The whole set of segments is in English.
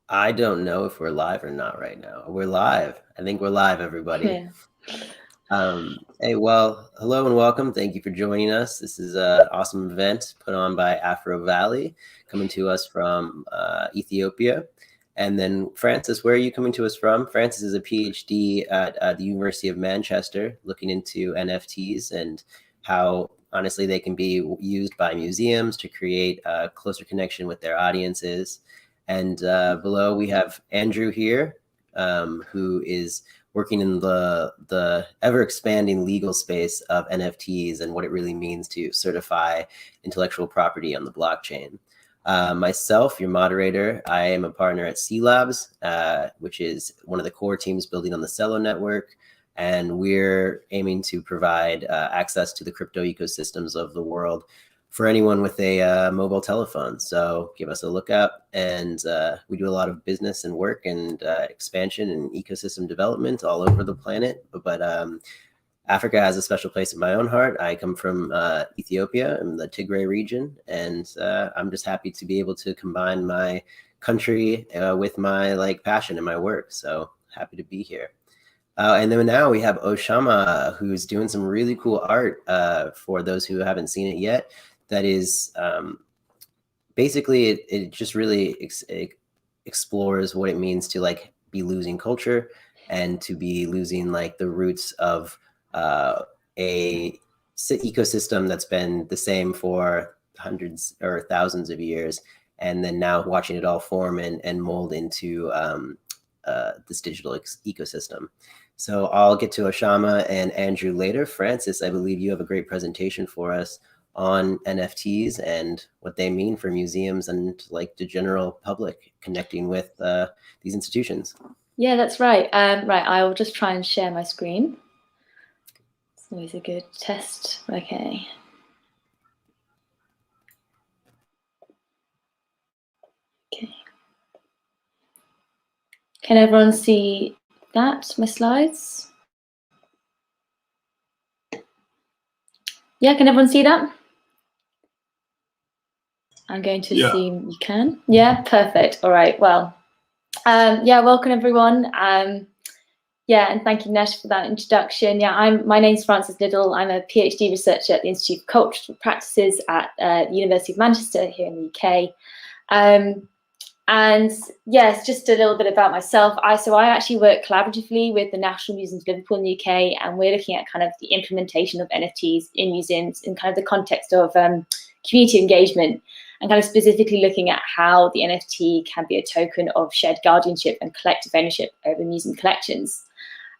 I don't know if we're live or not right now. We're live. I think we're live, everybody. Yeah. Hey, well, hello and welcome. Thank you for joining us. This is an awesome event put on by Afro Valley, coming to us from Ethiopia. And then Francis, where are you coming to us from? Francis is a PhD at the University of Manchester, looking into NFTs and how honestly they can be used by museums to create a closer connection with their audiences. And below we have Andrew here, who is working in the ever expanding legal space of NFTs and what it really means to certify intellectual property on the blockchain. Myself, your moderator, I am a partner at C Labs, which is one of the core teams building on the Celo network. And we're aiming to provide access to the crypto ecosystems of the world for anyone with a mobile telephone. So give us a look up, and we do a lot of business and work and expansion and ecosystem development all over the planet. But Africa has a special place in my own heart. I come from Ethiopia in the Tigray region, and I'm just happy to be able to combine my country with my passion and my work. So happy to be here. And then now we have Oshama, who's doing some really cool art for those who haven't seen it yet. That is basically it just really explores what it means to be losing culture and to be losing the roots of a ecosystem that's been the same for hundreds or thousands of years, and then now watching it all form and mold into this digital ecosystem. So I'll get to Oshama and Andrew later. Francis, I believe you have a great presentation for us on NFTs and what they mean for museums and the general public connecting with these institutions. Yeah, that's right. Right, I'll just try and share my screen. It's always a good test. Okay. Okay. Can everyone see that, my slides? Yeah, can everyone see that? I'm going to assume you can. Yeah, perfect. All right, well, yeah, welcome everyone. Yeah, and thank you, Nesh, for that introduction. Yeah, my name's Frances Liddell. I'm a PhD researcher at the Institute of Cultural Practices at the University of Manchester here in the UK. And yes, just a little bit about myself. I actually work collaboratively with the National Museums of Liverpool in the UK, and we're looking at kind of the implementation of NFTs in museums in kind of the context of community engagement, and kind of specifically looking at how the NFT can be a token of shared guardianship and collective ownership over museum collections.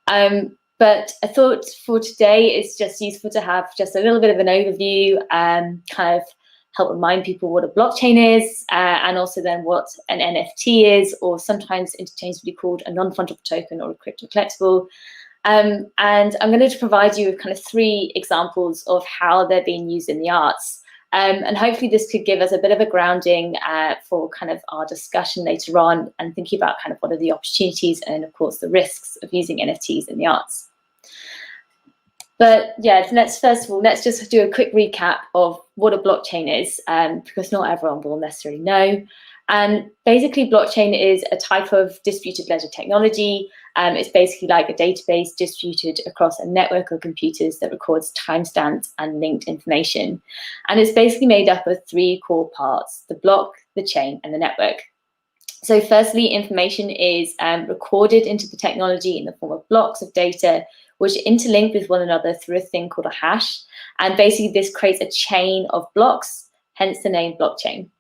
But I thought for today it's just useful to have just a little bit of an overview, kind of help remind people what a blockchain is, and also then what an NFT is, or sometimes interchangeably called a non-fungible token or a crypto collectible. And I'm going to provide you with kind of 3 examples of how they're being used in the arts. And hopefully this could give us a bit of a grounding for kind of our discussion later on, and thinking about kind of what are the opportunities and of course the risks of using NFTs in the arts. But yeah, first of all, let's just do a quick recap of what a blockchain is, because not everyone will necessarily know. And basically, blockchain is a type of distributed ledger technology. It's basically like a database distributed across a network of computers that records timestamps and linked information. And it's basically made up of 3 core parts: the block, the chain, and the network. So firstly, information is recorded into the technology in the form of blocks of data, which interlink with one another through a thing called a hash. And basically this creates a chain of blocks, hence the name blockchain.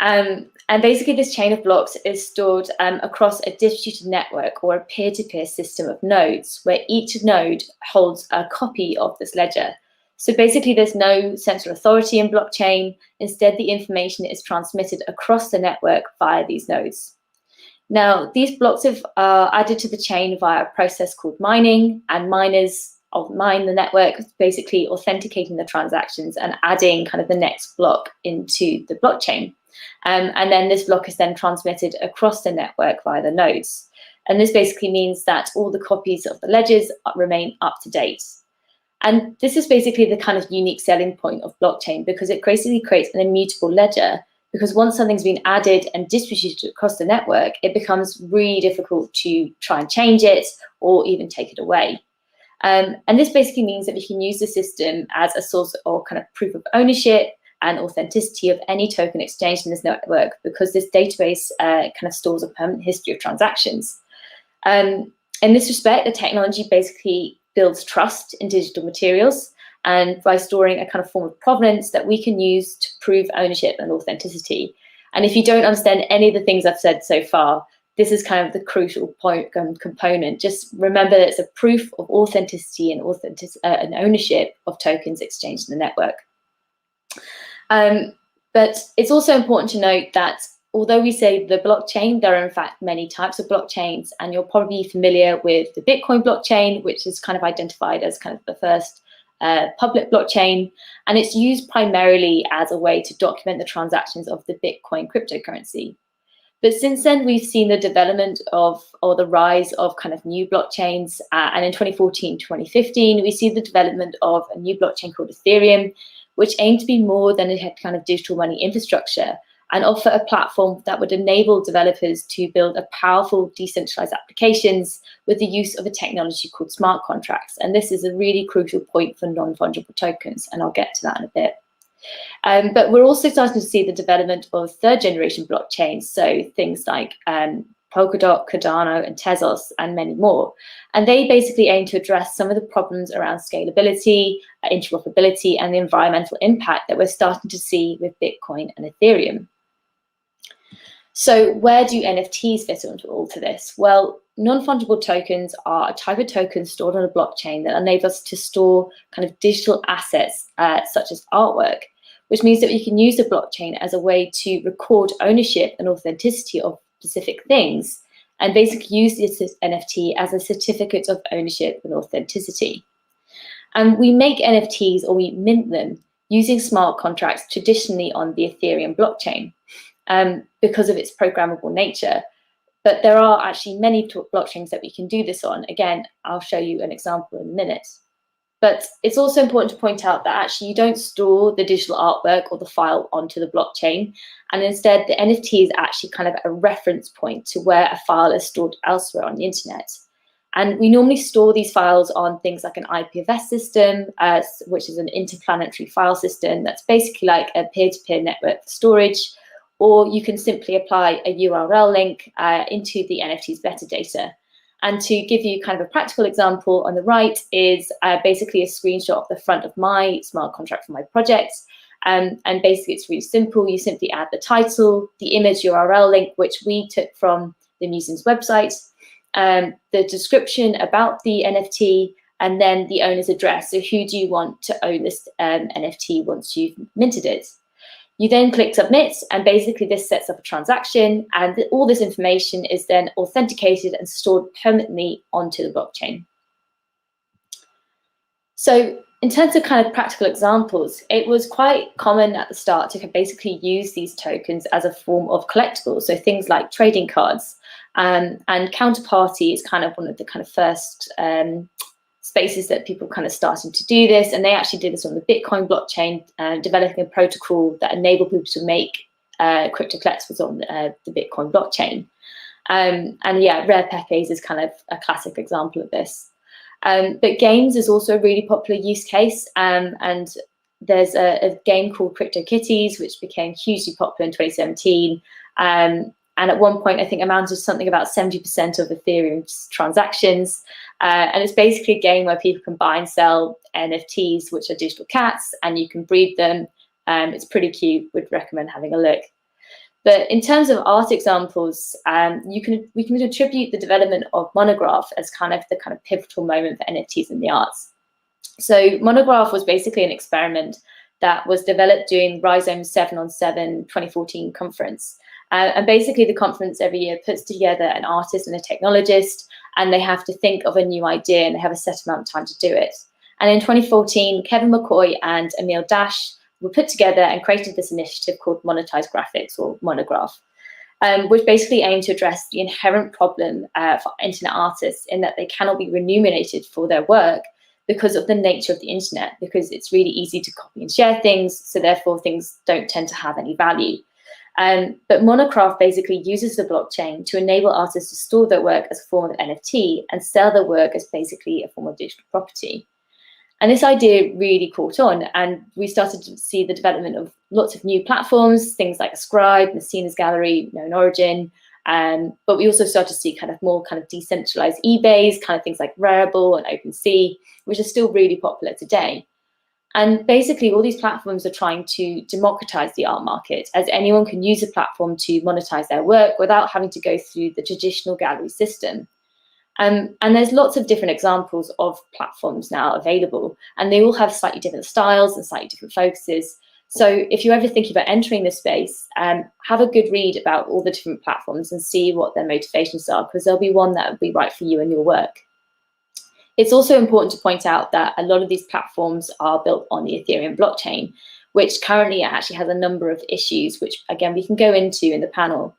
And basically this chain of blocks is stored across a distributed network or a peer-to-peer system of nodes, where each node holds a copy of this ledger. So basically there's no central authority in blockchain. Instead, the information is transmitted across the network via these nodes. Now, these blocks are added to the chain via a process called mining, and miners mine the network, basically authenticating the transactions and adding kind of the next block into the blockchain. And then this block is then transmitted across the network via the nodes. And this basically means that all the copies of the ledgers remain up to date. And this is basically the kind of unique selling point of blockchain, because it basically creates an immutable ledger because once something's been added and distributed across the network, it becomes really difficult to try and change it or even take it away. And this basically means that we can use the system as a source or kind of proof of ownership and authenticity of any token exchanged in this network, because this database kind of stores a permanent history of transactions. In this respect, the technology basically builds trust in digital materials, and by storing a kind of form of provenance that we can use to prove ownership and authenticity. And if you don't understand any of the things I've said so far, this is kind of the crucial point component. Just remember that it's a proof of authenticity and ownership of tokens exchanged in the network. But it's also important to note that although we say the blockchain, there are in fact many types of blockchains, and you're probably familiar with the Bitcoin blockchain, which is kind of identified as kind of the first public blockchain, and it's used primarily as a way to document the transactions of the Bitcoin cryptocurrency. But since then, we've seen the development of, or the rise of kind of new blockchains, and in 2014, 2015, we see the development of a new blockchain called Ethereum, which aimed to be more than a kind of digital money infrastructure and offer a platform that would enable developers to build a powerful decentralized applications with the use of a technology called smart contracts. And this is a really crucial point for non-fungible tokens, and I'll get to that in a bit. But we're also starting to see the development of third generation blockchains, so things like Polkadot, Cardano, and Tezos, and many more. And they basically aim to address some of the problems around scalability, interoperability, and the environmental impact that we're starting to see with Bitcoin and Ethereum. So where do NFTs fit into all to this? Well, non-fungible tokens are a type of token stored on a blockchain that enables us to store kind of digital assets such as artwork, which means that we can use the blockchain as a way to record ownership and authenticity of specific things, and basically use this NFT as a certificate of ownership and authenticity. And we make NFTs, or we mint them, using smart contracts traditionally on the Ethereum blockchain because of its programmable nature. But there are actually many blockchains that we can do this on. Again, I'll show you an example in a minute. But it's also important to point out that actually you don't store the digital artwork or the file onto the blockchain, and instead the NFT is actually kind of a reference point to where a file is stored elsewhere on the internet. And we normally store these files on things like an IPFS system, which is an interplanetary file system that's basically like a peer-to-peer network for storage, or you can simply apply a URL link into the NFT's metadata. And to give you kind of a practical example, on the right is basically a screenshot of the front of my smart contract for my project. And basically it's really simple. You simply add the title, the image URL link, which we took from the museum's website, the description about the NFT, and then the owner's address. So who do you want to own this NFT once you've minted it? You then click submit, and basically this sets up a transaction, and all this information is then authenticated and stored permanently onto the blockchain. So in terms of kind of practical examples, it was quite common at the start to basically use these tokens as a form of collectibles. So things like trading cards, and Counterparty is kind of one of the kind of first spaces that people kind of starting to do this, and they actually did this on the Bitcoin blockchain, developing a protocol that enabled people to make crypto collectibles on the Bitcoin blockchain. And yeah, Rare Pepes is kind of a classic example of this. But games is also a really popular use case, and there's a game called Crypto Kitties, which became hugely popular in 2017. And at one point, I think amounted to something about 70% of Ethereum's transactions. And it's basically a game where people can buy and sell NFTs, which are digital cats, and you can breed them. It's pretty cute. Would recommend having a look. But in terms of art examples, we can attribute the development of Monograph as kind of the pivotal moment for NFTs in the arts. So Monograph was basically an experiment that was developed during Rhizome's 7-on-7 2014 conference. And basically the conference every year puts together an artist and a technologist, and they have to think of a new idea, and they have a set amount of time to do it. And in 2014, Kevin McCoy and Emil Dash were put together and created this initiative called Monetized Graphics, or Monograph, which basically aimed to address the inherent problem for internet artists in that they cannot be remunerated for their work because of the nature of the internet, because it's really easy to copy and share things, so therefore things don't tend to have any value. But Monocraft basically uses the blockchain to enable artists to store their work as a form of NFT and sell their work as basically a form of digital property. And this idea really caught on, and we started to see the development of lots of new platforms, things like Ascribe, Messina's Gallery, Known Origin, but we also started to see kind of more kind of decentralized eBays, kind of things like Rarible and OpenSea, which are still really popular today. And basically all these platforms are trying to democratize the art market, as anyone can use a platform to monetize their work without having to go through the traditional gallery system. And there's lots of different examples of platforms now available, and they all have slightly different styles and slightly different focuses. So if you're ever thinking about entering this space, have a good read about all the different platforms and see what their motivations are, because there'll be one that will be right for you and your work. It's also important to point out that a lot of these platforms are built on the Ethereum blockchain, which currently actually has a number of issues, which again, we can go into in the panel.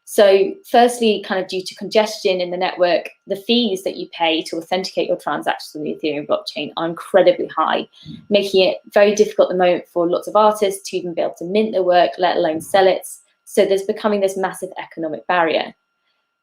So firstly, kind of due to congestion in the network, the fees that you pay to authenticate your transactions on the Ethereum blockchain are incredibly high, making it very difficult at the moment for lots of artists to even be able to mint their work, let alone sell it. So there's becoming this massive economic barrier.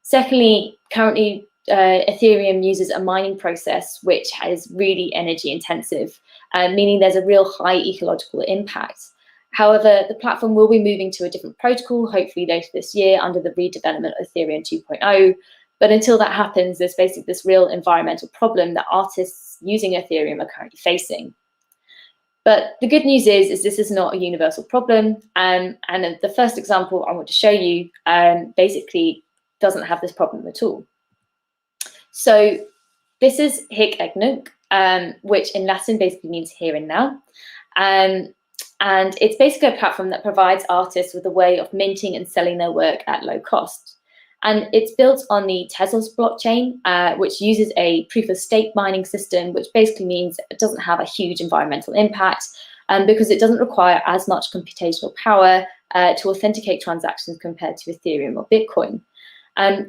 Secondly, currently, Ethereum uses a mining process which is really energy intensive, meaning there's a real high ecological impact. However, the platform will be moving to a different protocol, hopefully later this year, under the redevelopment of Ethereum 2.0. But until that happens, there's basically this real environmental problem that artists using Ethereum are currently facing. But the good news is this is not a universal problem. And the first example I want to show you basically doesn't have this problem at all. So this is Hic et Nunc, which in Latin basically means here and now. And it's basically a platform that provides artists with a way of minting and selling their work at low cost. And it's built on the Tezos blockchain, which uses a proof-of-stake mining system, which basically means it doesn't have a huge environmental impact because it doesn't require as much computational power to authenticate transactions compared to Ethereum or Bitcoin.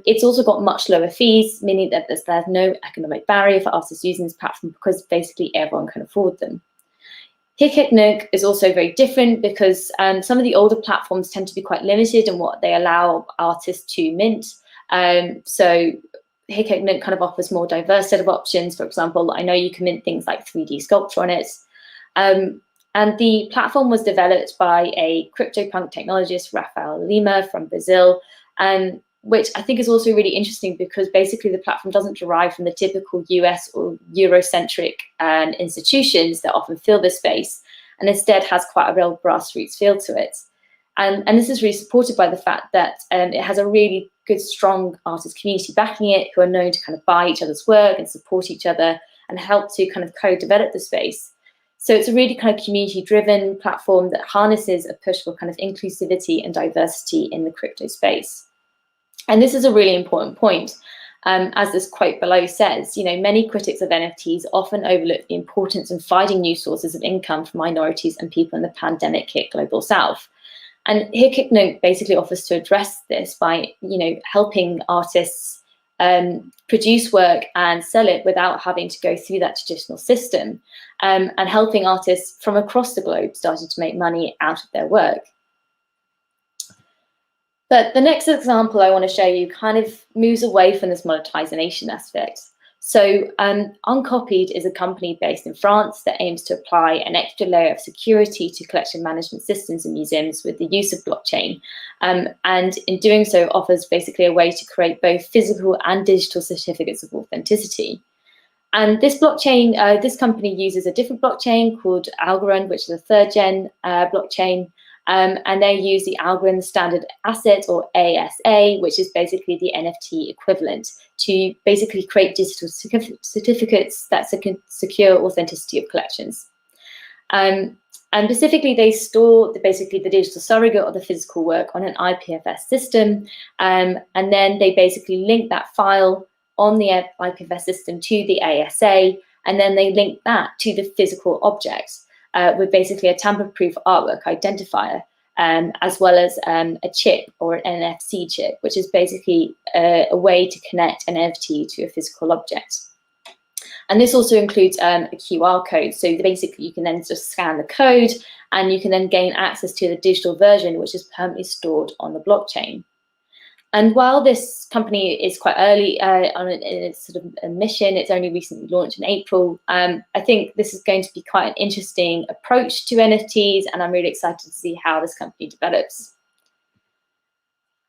It's also got much lower fees, meaning that there's no economic barrier for artists using this platform because basically everyone can afford them. Hic et Nunc is also very different because some of the older platforms tend to be quite limited in what they allow artists to mint. So Hic et Nunc kind of offers more diverse set of options. For example, I know you can mint things like 3D sculpture on it. And the platform was developed by a CryptoPunk technologist, Rafael Lima from Brazil, which I think is also really interesting because basically the platform doesn't derive from the typical US or Eurocentric institutions that often fill this space, and instead has quite a real grassroots feel to it. And this is really supported by the fact that it has a really good, strong artist community backing it, who are known to kind of buy each other's work and support each other and help to kind of co-develop the space. So it's a really kind of community-driven platform that harnesses a push for kind of inclusivity and diversity in the crypto space. And this is a really important point. As this quote below says, many critics of NFTs often overlook the importance in finding new sources of income for minorities and people in the pandemic-hit global south. And Hic et Nunc basically offers to address this by, helping artists produce work and sell it without having to go through that traditional system, and helping artists from across the globe starting to make money out of their work. But the next example I want to show you kind of moves away from this monetization aspect. So Uncopied is a company based in France that aims to apply an extra layer of security to collection management systems in museums with the use of blockchain. And in doing so offers basically a way to create both physical and digital certificates of authenticity. And this blockchain, this company uses a different blockchain called Algorand, which is a third-gen blockchain. And they use the Algorand Standard Asset, or ASA, which is basically the NFT equivalent, to basically create digital certificates that secure authenticity of collections. And specifically, they store basically the digital surrogate of the physical work on an IPFS system, and then they basically link that file on the IPFS system to the ASA, and then they link that to the physical object. With basically a tamper-proof artwork identifier, as well as a chip or an NFC chip, which is basically a way to connect an NFT to a physical object. And this also includes a QR code. So basically you can then just scan the code and you can then gain access to the digital version, which is permanently stored on the blockchain. And while this company is quite early on in its sort of a mission, it's only recently launched in April, I think this is going to be quite an interesting approach to NFTs, and I'm really excited to see how this company develops.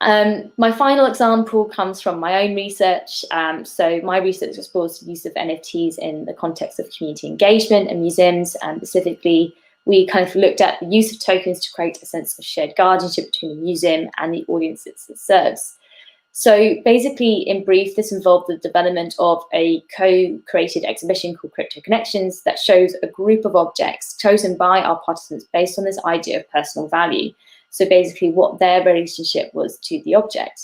My final example comes from my own research. So my research explores the use of NFTs in the context of community engagement and museums, and specifically we kind of looked at the use of tokens to create a sense of shared guardianship between the museum and the audiences it serves. So basically, in brief, this involved the development of a co-created exhibition called Crypto Connections that shows a group of objects chosen by our participants based on this idea of personal value. So basically what their relationship was to the object.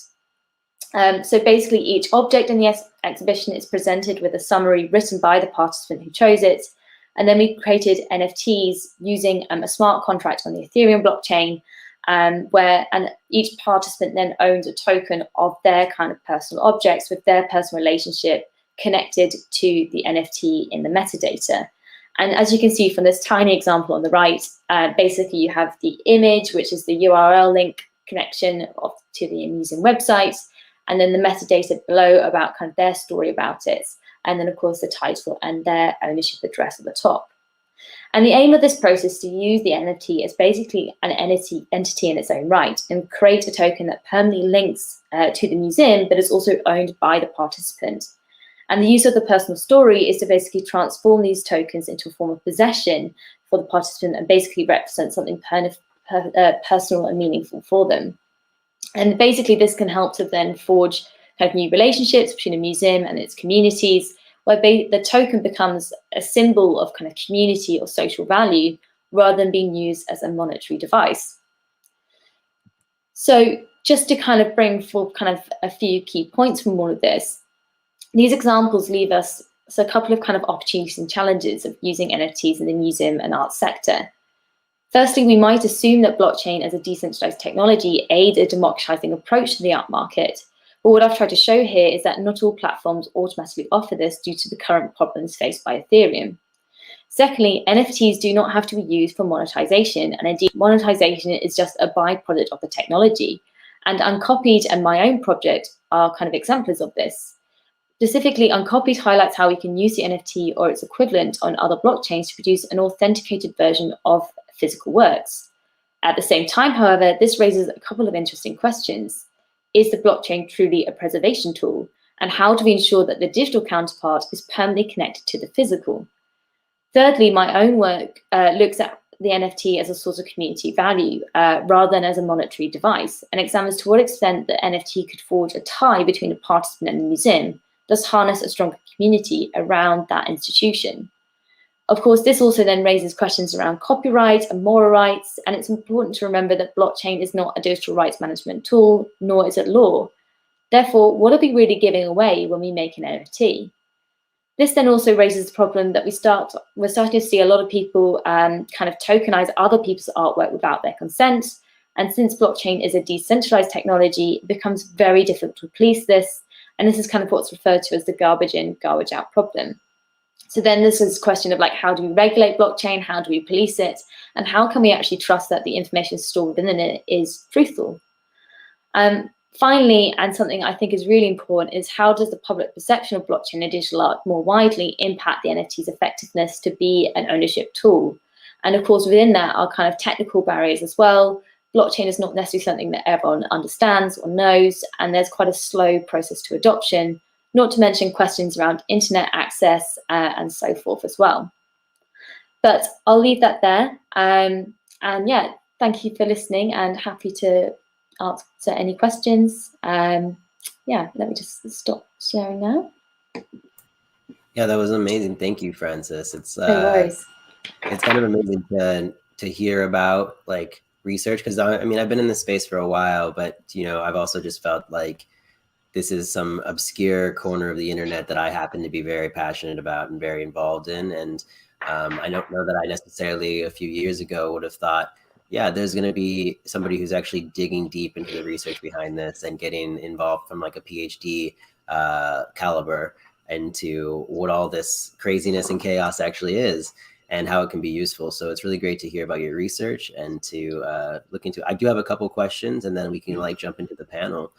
So basically each object in the exhibition is presented with a summary written by the participant who chose it. And then we created NFTs using a smart contract on the Ethereum blockchain, where each participant then owns a token of their kind of personal objects with their personal relationship connected to the NFT in the metadata. And as you can see from this tiny example on the right, basically you have the image, which is the URL link connection to the museum website, and then the metadata below about kind of their story about it. And then of course the title and their ownership address at the top. And the aim of this process is to use the NFT as basically an entity in its own right and create a token that permanently links to the museum, but is also owned by the participant. And the use of the personal story is to basically transform these tokens into a form of possession for the participant and basically represent something personal and meaningful for them. And basically this can help to then forge kind of new relationships between a museum and its communities, where the token becomes a symbol of kind of community or social value rather than being used as a monetary device. So just to kind of bring forth kind of a few key points from all of this, these examples leave us a couple of kind of opportunities and challenges of using NFTs in the museum and arts sector. Firstly, we might assume that blockchain as a decentralized technology aids a democratizing approach to the art market. But what I've tried to show here is that not all platforms automatically offer this due to the current problems faced by Ethereum. Secondly, NFTs do not have to be used for monetization, and indeed monetization is just a byproduct of the technology. And Uncopied and my own project are kind of examples of this. Specifically, Uncopied highlights how we can use the NFT or its equivalent on other blockchains to produce an authenticated version of physical works. At the same time, however, this raises a couple of interesting questions. Is the blockchain truly a preservation tool? And how do we ensure that the digital counterpart is permanently connected to the physical? Thirdly, my own work looks at the NFT as a source of community value rather than as a monetary device, and examines to what extent the NFT could forge a tie between a participant and the museum, thus harness a stronger community around that institution. Of course, this also then raises questions around copyright and moral rights, and it's important to remember that blockchain is not a digital rights management tool, nor is it law. Therefore, what are we really giving away when we make an NFT? This then also raises the problem that we're starting to see a lot of people kind of tokenize other people's artwork without their consent. And since blockchain is a decentralized technology, it becomes very difficult to police this. And this is kind of what's referred to as the garbage in, garbage out problem. So then this is a question of like, how do we regulate blockchain? How do we police it? And how can we actually trust that the information stored within it is truthful? Finally, and something I think is really important, is how does the public perception of blockchain and digital art more widely impact the NFT's effectiveness to be an ownership tool? And of course, within that are kind of technical barriers as well. Blockchain is not necessarily something that everyone understands or knows, and there's quite a slow process to adoption, not to mention questions around internet access and so forth as well. But I'll leave that there. And yeah, thank you for listening, and happy to answer any questions. Yeah, let me just stop sharing now. Yeah, that was amazing. Thank you, Frances. It's No worries. It's kind of amazing to hear about like research, because I mean I've been in this space for a while, but you know I've also just felt like this is some obscure corner of the internet that I happen to be very passionate about and very involved in. And I don't know that I necessarily a few years ago would have thought, yeah, there's going to be somebody who's actually digging deep into the research behind this and getting involved from like a PhD caliber. into what all this craziness and chaos actually is and how it can be useful. So it's really great to hear about your research and to look into. I do have a couple questions, and then we can like jump into the panel.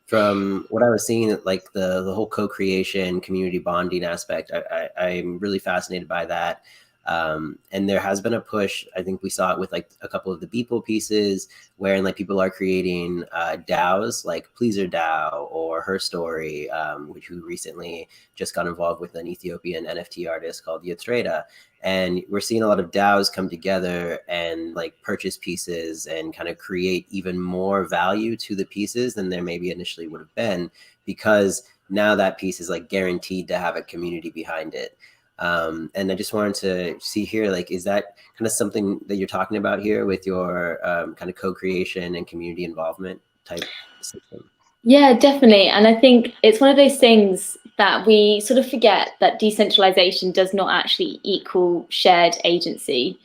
From what I was seeing, like the whole co-creation, community bonding aspect, I'm really fascinated by that. And there has been a push. I think we saw it with like a couple of the Beeple pieces, wherein like people are creating DAOs, like Pleaser DAO or Her Story, which we recently just got involved with an Ethiopian NFT artist called Yatreda. And we're seeing a lot of DAOs come together and like purchase pieces and kind of create even more value to the pieces than there maybe initially would have been, because now that piece is like guaranteed to have a community behind it. And I just wanted to see here, like, is that kind of something that you're talking about here with your kind of co-creation and community involvement type system? Yeah, definitely. And I think it's one of those things that we sort of forget, that decentralization does not actually equal shared agency.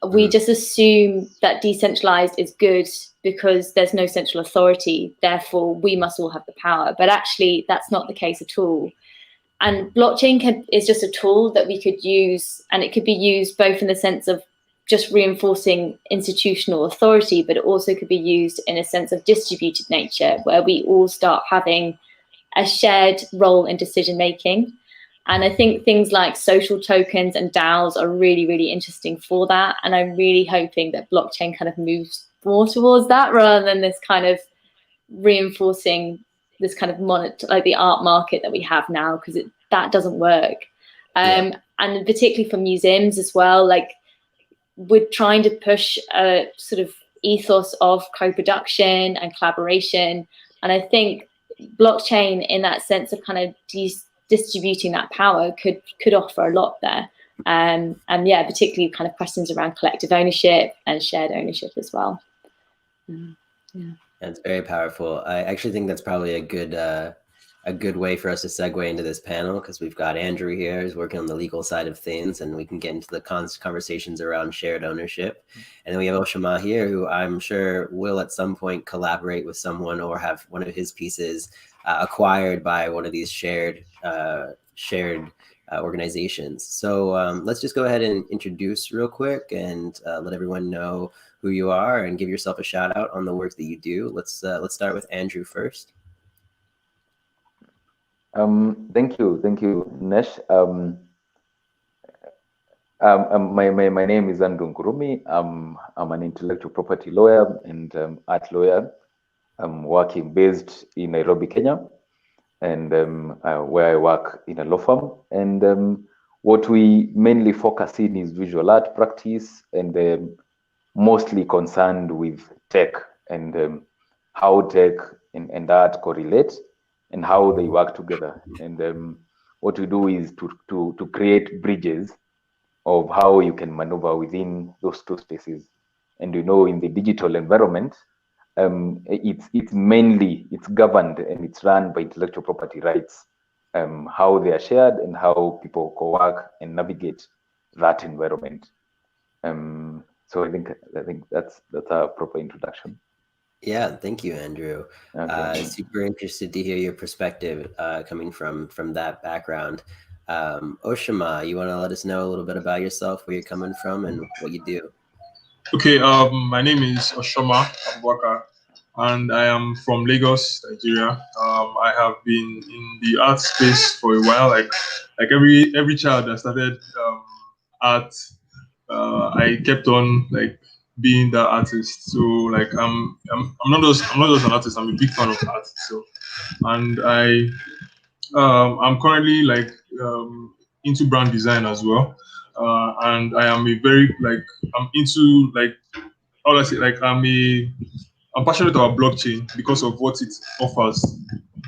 We just assume that decentralized is good because there's no central authority, therefore we must all have the power. But actually, that's not the case at all. And blockchain is just a tool that we could use, and it could be used both in the sense of just reinforcing institutional authority, but it also could be used in a sense of distributed nature, where we all start having a shared role in decision making. And I think things like social tokens and DAOs are really, really interesting for that. And I'm really hoping that blockchain kind of moves more towards that, rather than this kind of reinforcing this kind of like the art market that we have now, because that doesn't work. And particularly for museums as well, like we're trying to push a sort of ethos of co-production and collaboration. And I think blockchain, in that sense of kind of distributing that power, could offer a lot there. And yeah, particularly kind of questions around collective ownership and shared ownership as well. Yeah. That's very powerful. I actually think that's probably a good way for us to segue into this panel, because we've got Andrew here who's working on the legal side of things, and we can get into the conversations around shared ownership. And then we have Oshama here, who I'm sure will at some point collaborate with someone or have one of his pieces acquired by one of these shared organizations. So let's just go ahead and introduce real quick and let everyone know who you are and give yourself a shout out on the work that you do. Let's start with Andrew first. Thank you, Nesh. My name is Andrew Nkurumi. I'm an intellectual property lawyer and art lawyer. I'm working based in Nairobi, Kenya, and where I work in a law firm. And what we mainly focus in is visual art practice, and mostly concerned with tech and how tech and art correlate and how they work together. And what we do is to create bridges of how you can maneuver within those two spaces. And you know, in the digital environment, it's governed and it's run by intellectual property rights, how they are shared and how people co-work and navigate that environment. So I think that's a proper introduction. Yeah, thank you, Andrew. Okay. Super interested to hear your perspective coming from that background. Oshama, you want to let us know a little bit about yourself, where you're coming from, and what you do? Okay, my name is Oshama Abubakar, and I am from Lagos, Nigeria. I have been in the art space for a while. Like every child that started art, I kept on like being that artist. So like I'm not just an artist. I'm a big fan of art. So, and I'm currently like into brand design as well. And I am I'm into like all I say, like I'm passionate about blockchain because of what it offers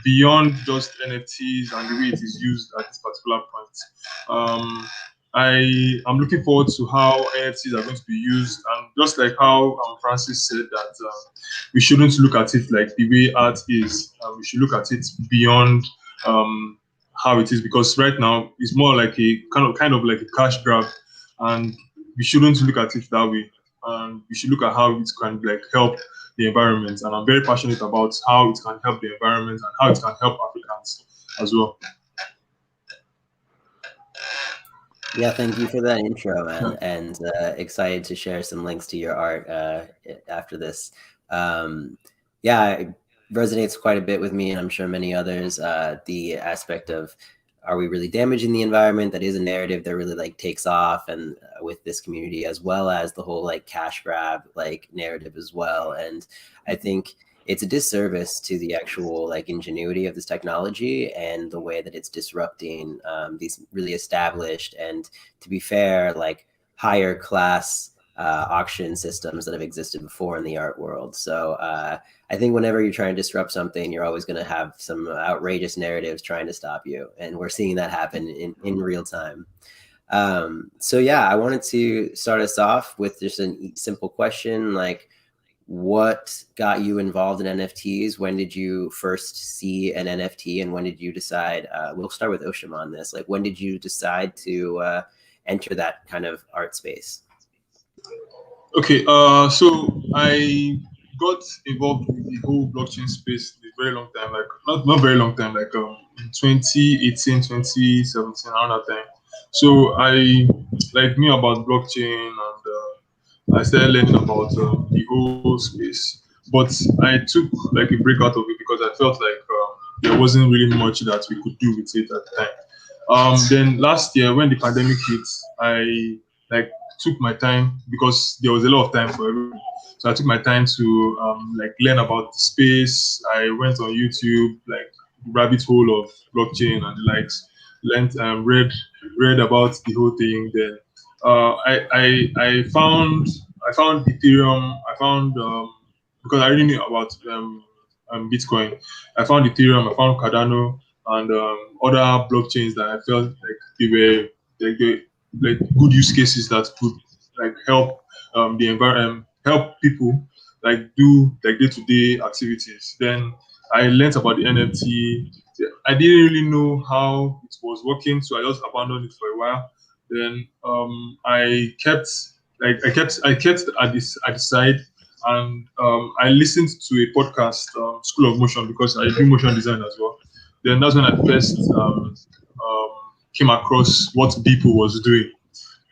beyond just NFTs and the way it is used at this particular point. I am looking forward to how NFTs are going to be used, and just like how Francis said that we shouldn't look at it like the way art is. We should look at it beyond how it is, because right now it's more like a kind of like a cash grab, and we shouldn't look at it that way. And we should look at how it can like help the environment. And I'm very passionate about how it can help the environment and how it can help Africans as well. Yeah, thank you for that intro, man, and excited to share some links to your art after this. Yeah, it resonates quite a bit with me, and I'm sure many others. The aspect of, are we really damaging the environment? That is a narrative that really like takes off, and with this community, as well as the whole like cash grab like narrative as well. And I think it's a disservice to the actual like ingenuity of this technology and the way that it's disrupting these really established and, to be fair, like higher class auction systems that have existed before in the art world. So I think whenever you're trying to disrupt something, you're always going to have some outrageous narratives trying to stop you, and we're seeing that happen in real time. So yeah, I wanted to start us off with just a simple question, like, what got you involved in NFTs? When did you first see an NFT, and when did you decide? We'll start with Oshima on this. Like, when did you decide to enter that kind of art space? Okay, so I got involved with the whole blockchain space a very long time, like not very long time, like in 2018, 2017, around that time. So I like knew about blockchain, and I started learning about the whole space. But I took like a break out of it because I felt like there wasn't really much that we could do with it at the time. Then last year when the pandemic hit, I like took my time because there was a lot of time for everyone. So I took my time to like learn about the space. I went on YouTube, like rabbit hole of blockchain and the likes. Learned, read about the whole thing. Then I found Ethereum. I found because I already knew about Bitcoin. I found Ethereum. I found Cardano and other blockchains that I felt like they like good use cases that could like help the environment, help people like do like day-to-day activities. Then I learned about the NFT. I didn't really know how it was working, so I just abandoned it for a while. Then I kept at the side, and I listened to a podcast, School of Motion, because I do motion design as well. Then that's when I first came across what Beeple was doing.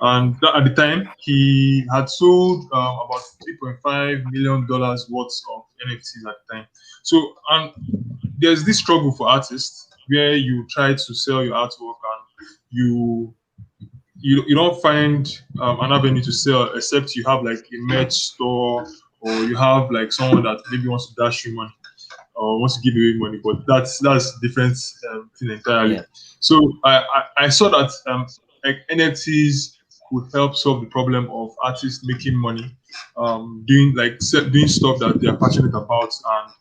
And at the time, he had sold about $3.5 million worth of NFTs at the time. So, and there's this struggle for artists where you try to sell your artwork and you don't find an avenue to sell except you have like a merch store, or you have like someone that maybe wants to dash you money or wants to give away money, but that's different thing entirely. Yeah. So I saw that like NFTs could help solve the problem of artists making money, doing stuff that they are passionate about and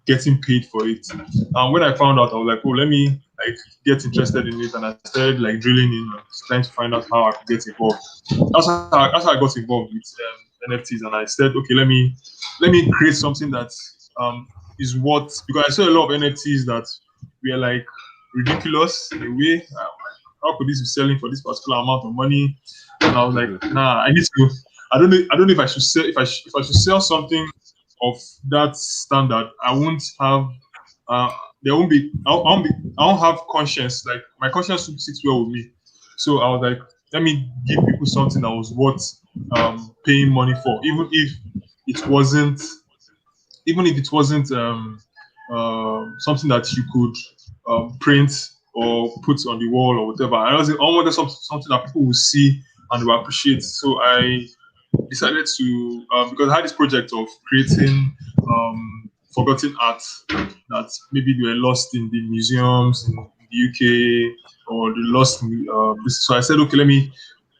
getting paid for it. And when I found out, I was like, oh, let me like get interested in it, and I started like drilling in and trying to find out how I could get involved. That's how I got involved with NFTs, and I said, okay, let me create something that is what, because I saw a lot of NFTs that were like ridiculous in a way. How could this be selling for this particular amount of money? And I was like, nah, I need to. I don't know if I should sell, if I should sell something of that standard. I won't have there won't be I won't have conscience. Like my conscience sits well with me. So I was like, let me give people something that was worth paying money for, even if it wasn't something that you could print or put on the wall or whatever. I wanted something that people will see and will appreciate. So I decided to, because I had this project of creating forgotten art that maybe they were lost in the museums in the UK, or they lost in so I said, okay, let me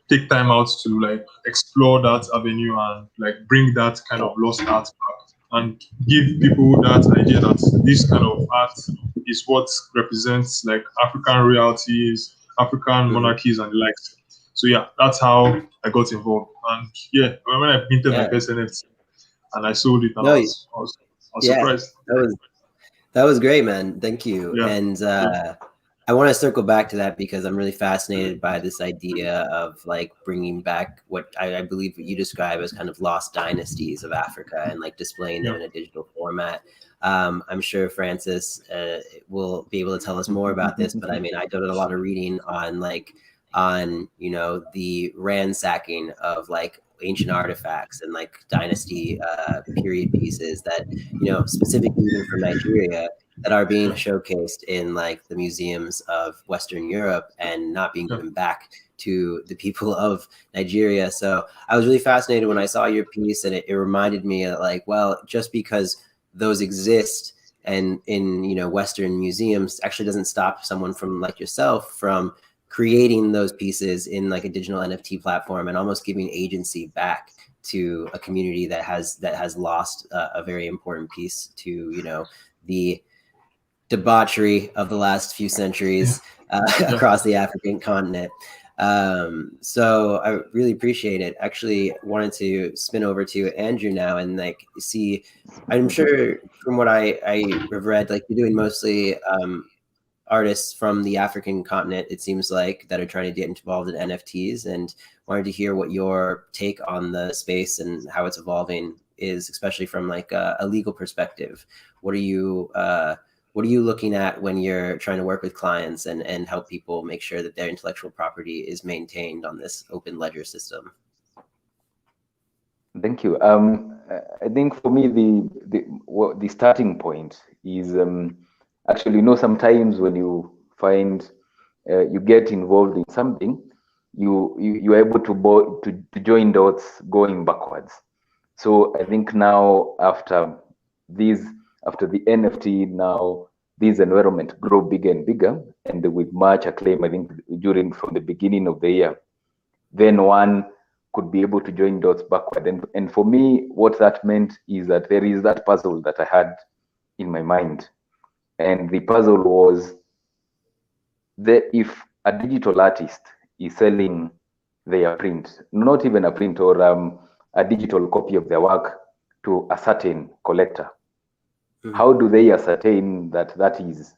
take time out to like explore that avenue and like bring that kind of lost art back and give people that idea that this kind of art is what represents like African royalties, African monarchies and the likes. So yeah, that's how I got involved. And yeah, when I minted my first NFT and I sold it, and I was surprised. That was great, man. Thank you. Yeah. And I want to circle back to that because I'm really fascinated by this idea of like bringing back what I believe what you describe as kind of lost dynasties of Africa and like displaying them in a digital format. I'm sure Francis will be able to tell us more about this, but I mean, I did a lot of reading on like on, you know, the ransacking of like ancient artifacts and like dynasty period pieces that, you know, specifically even from Nigeria, that are being showcased in like the museums of Western Europe and not being given back to the people of Nigeria. So I was really fascinated when I saw your piece, and it reminded me that, like, well, just because those exist and in, you know, Western museums actually doesn't stop someone from like yourself from creating those pieces in like a digital NFT platform and almost giving agency back to a community that has lost a very important piece to, you know, the debauchery of the last few centuries across the African continent. So I really appreciate it. Actually wanted to spin over to Andrew now and like see, I'm sure from what I have read, like you're doing mostly artists from the African continent, it seems like, that are trying to get involved in NFTs, and wanted to hear what your take on the space and how it's evolving is, especially from like a legal perspective. What are you looking at when you're trying to work with clients and help people make sure that their intellectual property is maintained on this open ledger system? Thank you. I think for me, the starting point is actually, you know, sometimes when you find you get involved in something, you're able to join dots going backwards. So I think now after the NFT, now this environment grow bigger and bigger, and with much acclaim, I think from the beginning of the year, then one could be able to join dots backward. And for me, what that meant is that there is that puzzle that I had in my mind. And the puzzle was that if a digital artist is selling their print, not even a print or a digital copy of their work to a certain collector, how do they ascertain that that is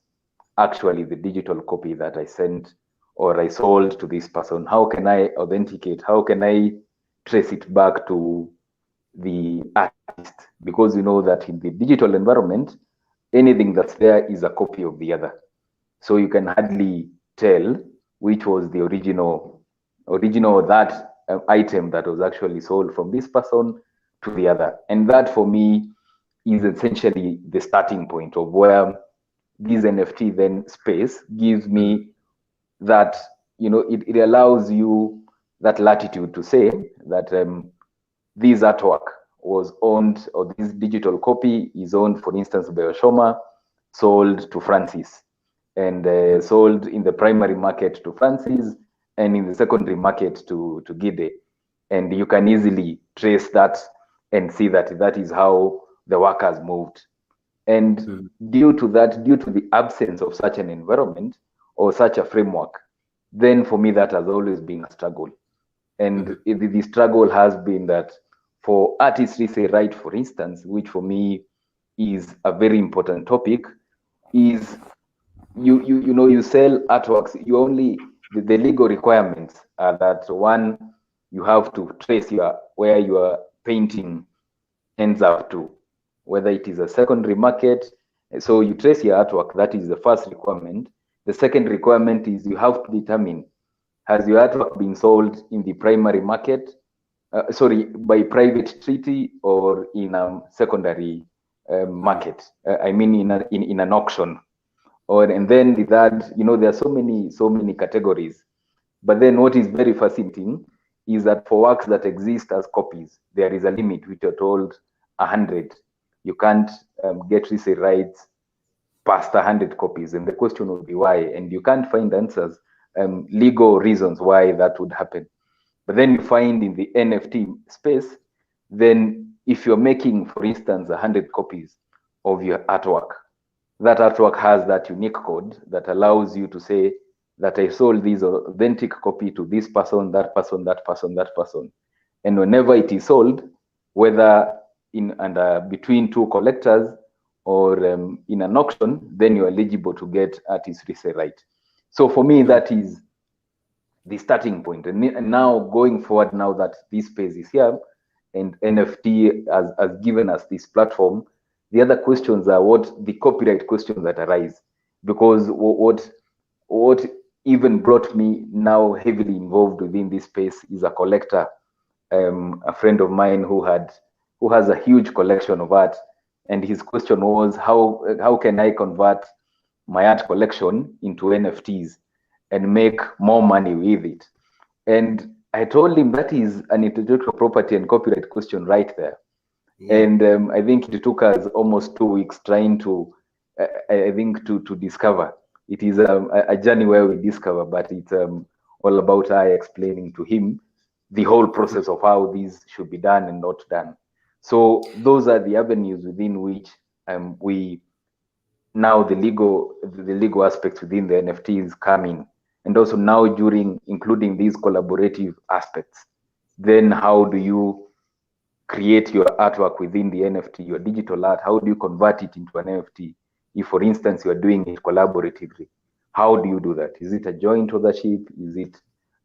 actually the digital copy that I sent or I sold to this person? How can I authenticate? How can I trace it back to the artist? Because you know that in the digital environment, anything that's there is a copy of the other. So you can hardly tell which was the original that item that was actually sold from this person to the other. And that for me is essentially the starting point of where this NFT then space gives me that, you know, it allows you that latitude to say that this artwork was owned, or this digital copy is owned, for instance, by Oshoma, sold to Francis, and sold in the primary market to Francis, and in the secondary market to Gide. And you can easily trace that and see that that is how the work has moved. And due to the absence of such an environment or such a framework, then for me that has always been a struggle. And the struggle has been that for artists resale right, for instance, which for me is a very important topic, is you know, you sell artworks, you only the legal requirements are that, one, you have to trace where your painting ends up to, whether it is a secondary market. So you trace your artwork. That is the first requirement. The second requirement is you have to determine, has your artwork been sold in the primary market, by private treaty, or in a secondary market, I mean in an auction. And then the third, you know, there are so many categories. But then what is very fascinating is that for works that exist as copies, there is a limit, which are told 100. You can't get resale rights past 100 copies. And the question would be why? And you can't find answers, legal reasons why that would happen. But then you find in the NFT space, then if you're making, for instance, 100 copies of your artwork, that artwork has that unique code that allows you to say that I sold this authentic copy to this person, that person, that person, that person. And whenever it is sold, whether between two collectors or in an auction, then you're eligible to get artist resale right. So for me, that is the starting point. And now going forward, now that this space is here and NFT has given us this platform, the other questions are what the copyright questions that arise. Because what even brought me now heavily involved within this space is a collector, a friend of mine who has a huge collection of art, and his question was, how can I convert my art collection into NFTs and make more money with it? And I told him that is an intellectual property and copyright question right there. Yeah. And I think it took us almost 2 weeks trying to, to discover. It is a journey where we discover, but it's all about I explaining to him the whole process of how these should be done and not done. So those are the avenues within which we now the legal aspects within the NFTs come in, and also now including these collaborative aspects. Then how do you create your artwork within the NFT, your digital art? How do you convert it into an NFT? If, for instance, you are doing it collaboratively, how do you do that? Is it a joint authorship? Is it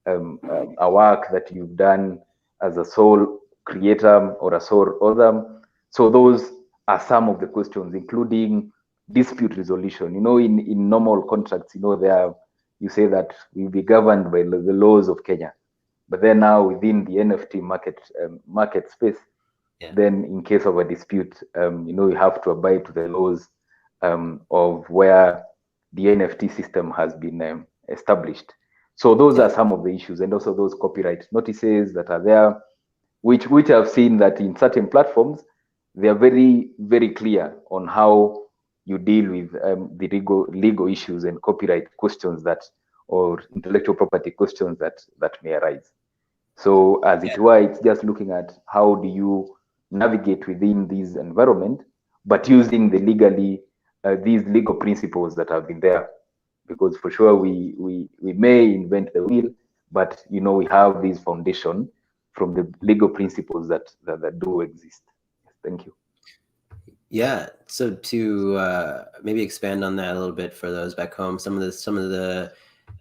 a work that you've done as a sole creator or a sole author? So those are some of the questions, including dispute resolution. You know, in normal contracts, you know, you say that we'll be governed by the laws of Kenya, but then now within the NFT market space, yeah, then in case of a dispute, you know, you have to abide to the laws of where the NFT system has been established. So those are some of the issues, and also those copyright notices that are there, which I've seen that in certain platforms, they are very, very clear on how you deal with the legal issues and copyright questions or intellectual property questions that may arise. So as it were, it's just looking at how do you navigate within this environment, but using these legal principles that have been there. Because for sure we may invent the wheel, but you know, we have this foundation from the legal principles that do exist. Thank you. Yeah, so to maybe expand on that a little bit for those back home, some of the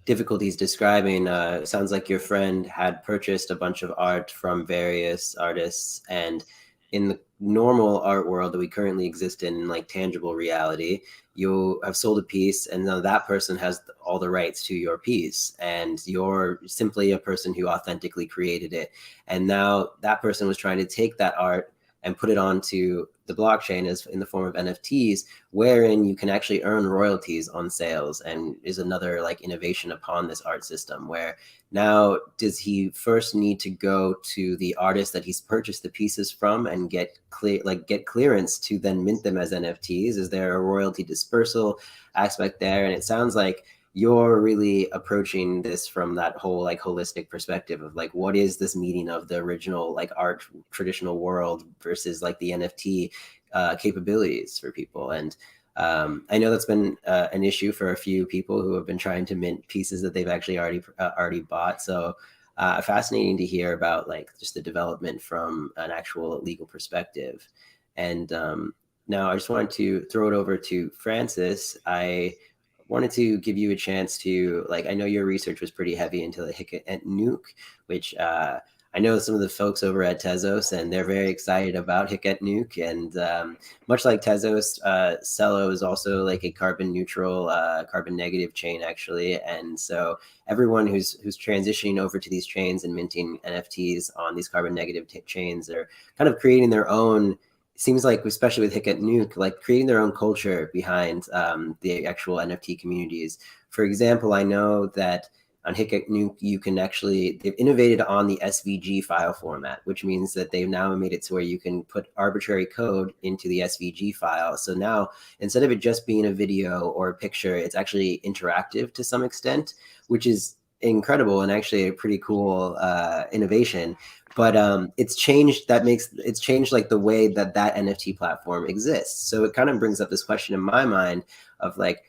difficulties describing, sounds like your friend had purchased a bunch of art from various artists, and in the normal art world that we currently exist in, like tangible reality, you have sold a piece and now that person has all the rights to your piece, and you're simply a person who authentically created it. And now that person was trying to take that art and put it onto the blockchain as in the form of NFTs, wherein you can actually earn royalties on sales, and is another like innovation upon this art system, where now does he first need to go to the artist that he's purchased the pieces from and get clearance to then mint them as NFTs? Is there a royalty dispersal aspect there? And it sounds like you're really approaching this from that whole like holistic perspective of like, what is this meeting of the original like art traditional world versus like the NFT capabilities for people. And I know that's been an issue for a few people who have been trying to mint pieces that they've actually already bought. So fascinating to hear about like just the development from an actual legal perspective. And now I just wanted to throw it over to Francis. I wanted to give you a chance to, like, I know your research was pretty heavy into the Hic et Nunc, which I know some of the folks over at Tezos, and they're very excited about Hic et Nunc. And much like Tezos, Celo is also like a carbon neutral, carbon negative chain, actually. And so everyone who's transitioning over to these chains and minting NFTs on these carbon negative chains are kind of creating their own, seems like, especially with Hic et Nunc, like creating their own culture behind the actual NFT communities. For example, I know that on Hic et Nunc, you can actually, they've innovated on the SVG file format, which means that they've now made it to where you can put arbitrary code into the SVG file. So now, instead of it just being a video or a picture, it's actually interactive to some extent, which is incredible and actually a pretty cool innovation. But it's changed like the way that NFT platform exists. So it kind of brings up this question in my mind of like,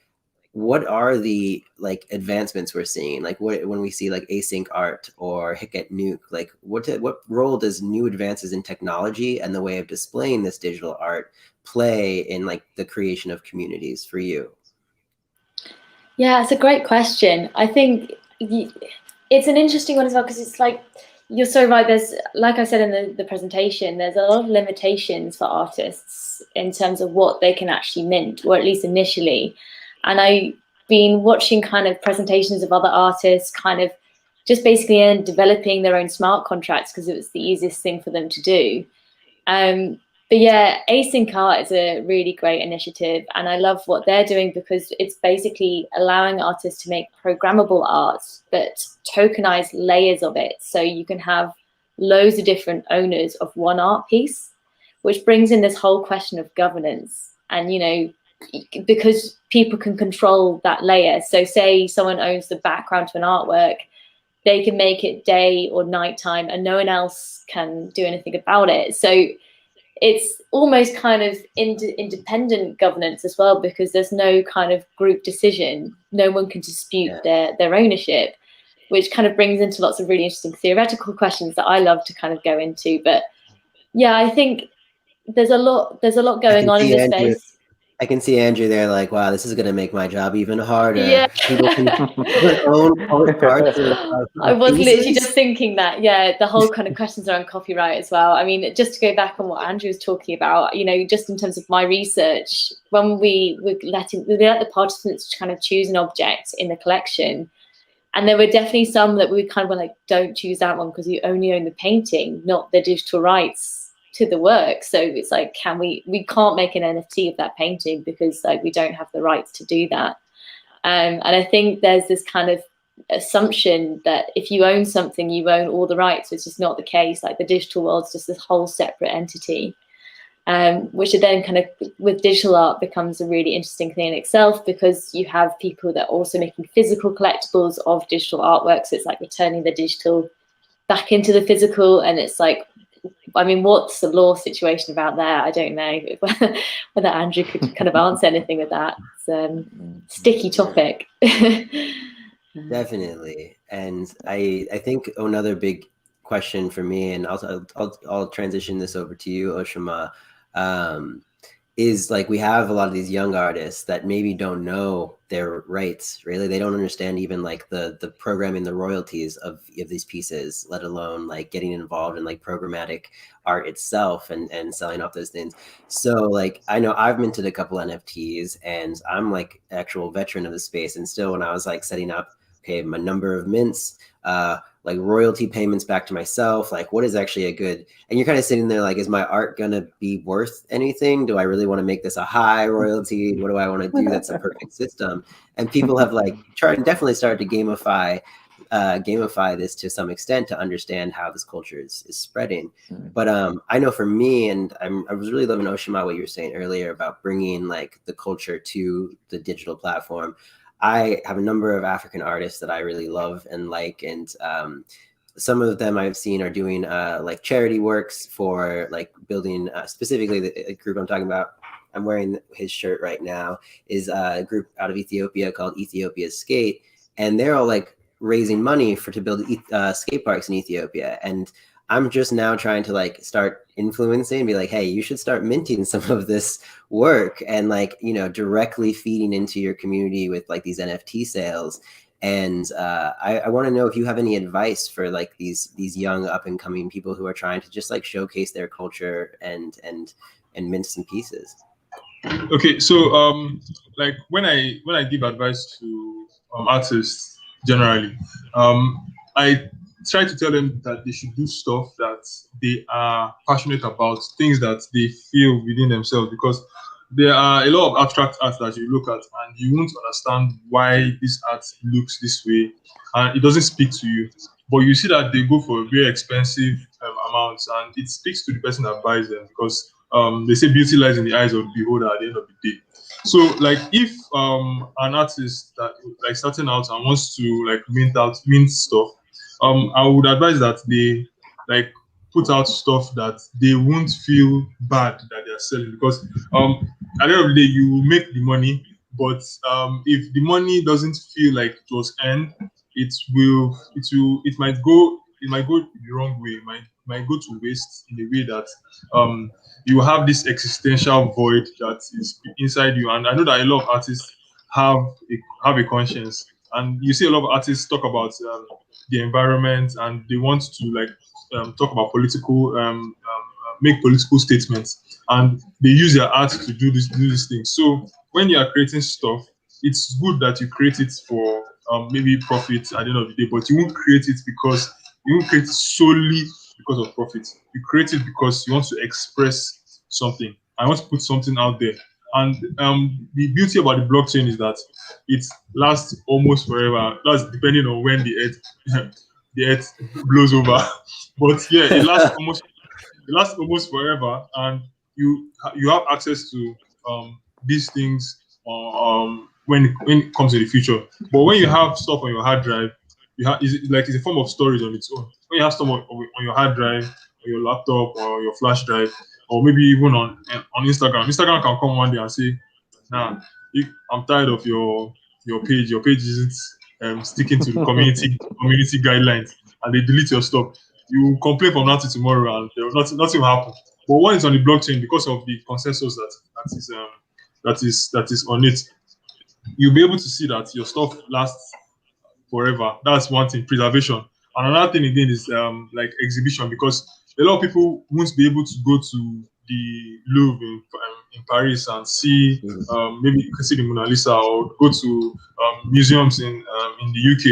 what are the like advancements we're seeing? Like when we see like async art or Hic et Nunc, like what role does new advances in technology and the way of displaying this digital art play in like the creation of communities for you? Yeah, it's a great question. I think it's an interesting one as well, because it's like, you're so right. There's, like I said in the presentation, there's a lot of limitations for artists in terms of what they can actually mint, or at least initially. And I been watching kind of presentations of other artists, kind of just basically developing their own smart contracts because it was the easiest thing for them to do. But yeah, Async Art is a really great initiative, and I love what they're doing because it's basically allowing artists to make programmable art, but tokenize layers of it. So you can have loads of different owners of one art piece, which brings in this whole question of governance. And, you know, because people can control that layer. So say someone owns the background to an artwork, they can make it day or nighttime and no one else can do anything about it. So it's almost kind of independent governance as well, because there's no kind of group decision. No one can dispute their ownership, which kind of brings into lots of really interesting theoretical questions that I love to kind of go into. But yeah, I think there's a lot going on in this space. I can see Andrew there like, wow, this is going to make my job even harder. Yeah. People can own parts of I was pieces. literally just thinking that, yeah, the whole kind of questions around copyright as well. I mean, just to go back on what Andrew was talking about, you know, just in terms of my research, when we let the participants kind of choose an object in the collection, and there were definitely some that we kind of were like, don't choose that one because you only own the painting, not the digital rights to the work. So it's like, we can't make an NFT of that painting because like we don't have the rights to do that. And I think there's this kind of assumption that if you own something, you own all the rights, which is not the case. Like the digital world's just this whole separate entity, which then kind of with digital art becomes a really interesting thing in itself, because you have people that are also making physical collectibles of digital artworks. So it's like returning the digital back into the physical, and it's like, I mean, what's the law situation about there? I don't know whether Andrew could kind of answer anything with that. It's a sticky topic. Definitely. And I think another big question for me, and I'll transition this over to you, Oshima, is like we have a lot of these young artists that maybe don't know their rights, really. They don't understand even like the programming, the royalties of these pieces, let alone like getting involved in like programmatic art itself and selling off those things. So like I know I've minted a couple NFTs and I'm like actual veteran of the space. And still when I was like setting up, okay, my number of mints, like royalty payments back to myself, like what is actually a good, and you're kind of sitting there like, is my art gonna be worth anything? Do I really want to make this a high royalty? What do I want to do that's a perfect system? And people have like definitely started to gamify this to some extent to understand how this culture is spreading. But I know for me, and I was really loving, Oshima, what you were saying earlier about bringing like the culture to the digital platform. I have a number of African artists that I really love and like, and some of them I've seen are doing like charity works for like building specifically the group I'm talking about. I'm wearing his shirt right now, is a group out of Ethiopia called Ethiopia Skate, and they're all like raising money to build skate parks in Ethiopia. And I'm just now trying to like start influencing and be like, hey, you should start minting some of this work and like, you know, directly feeding into your community with like these NFT sales. And I want to know if you have any advice for like these young up and coming people who are trying to just like showcase their culture and mint some pieces. Okay, so like when I give advice to artists generally, I try to tell them that they should do stuff that they are passionate about, things that they feel within themselves, because there are a lot of abstract art that you look at and you won't understand why this art looks this way and it doesn't speak to you. But you see that they go for very expensive amounts, and it speaks to the person that buys them, because they say beauty lies in the eyes of the beholder at the end of the day. So like if an artist that like starting out and wants to like mint stuff, I would advise that they like put out stuff that they won't feel bad that they're selling, because at the end of the day you will make the money, but if the money doesn't feel like it was earned, it might go the wrong way. It might go to waste in a way that you have this existential void that is inside you. And I know that a lot of artists have a conscience, and you see a lot of artists talk about the environment, and they want to like talk about political make political statements, and they use their art to do these things. So when you are creating stuff, it's good that you create it for maybe profit at the end of the day, but you won't create it because you won't create it solely because of profit. You create it because you want to express something. I want to put something out there. And the beauty about the blockchain is that it lasts almost forever. That's depending on when the earth blows over. But yeah, it lasts almost forever, and you have access to these things when it comes to the future. But when you have stuff on your hard drive, it's a form of storage on its own. When you have stuff on your hard drive, or your laptop, or your flash drive, or maybe even on Instagram. Instagram can come one day and say, "Nah, I'm tired of your page. Your page isn't sticking to the community guidelines," and they delete your stuff. You complain from now to tomorrow, and there will nothing will happen. But when it's on the blockchain, because of the consensus that is on it, you'll be able to see that your stuff lasts forever. That's one thing, preservation. And another thing again is like exhibition, because a lot of people won't be able to go to the Louvre in Paris and see maybe you can see the Mona Lisa, or go to museums in the UK.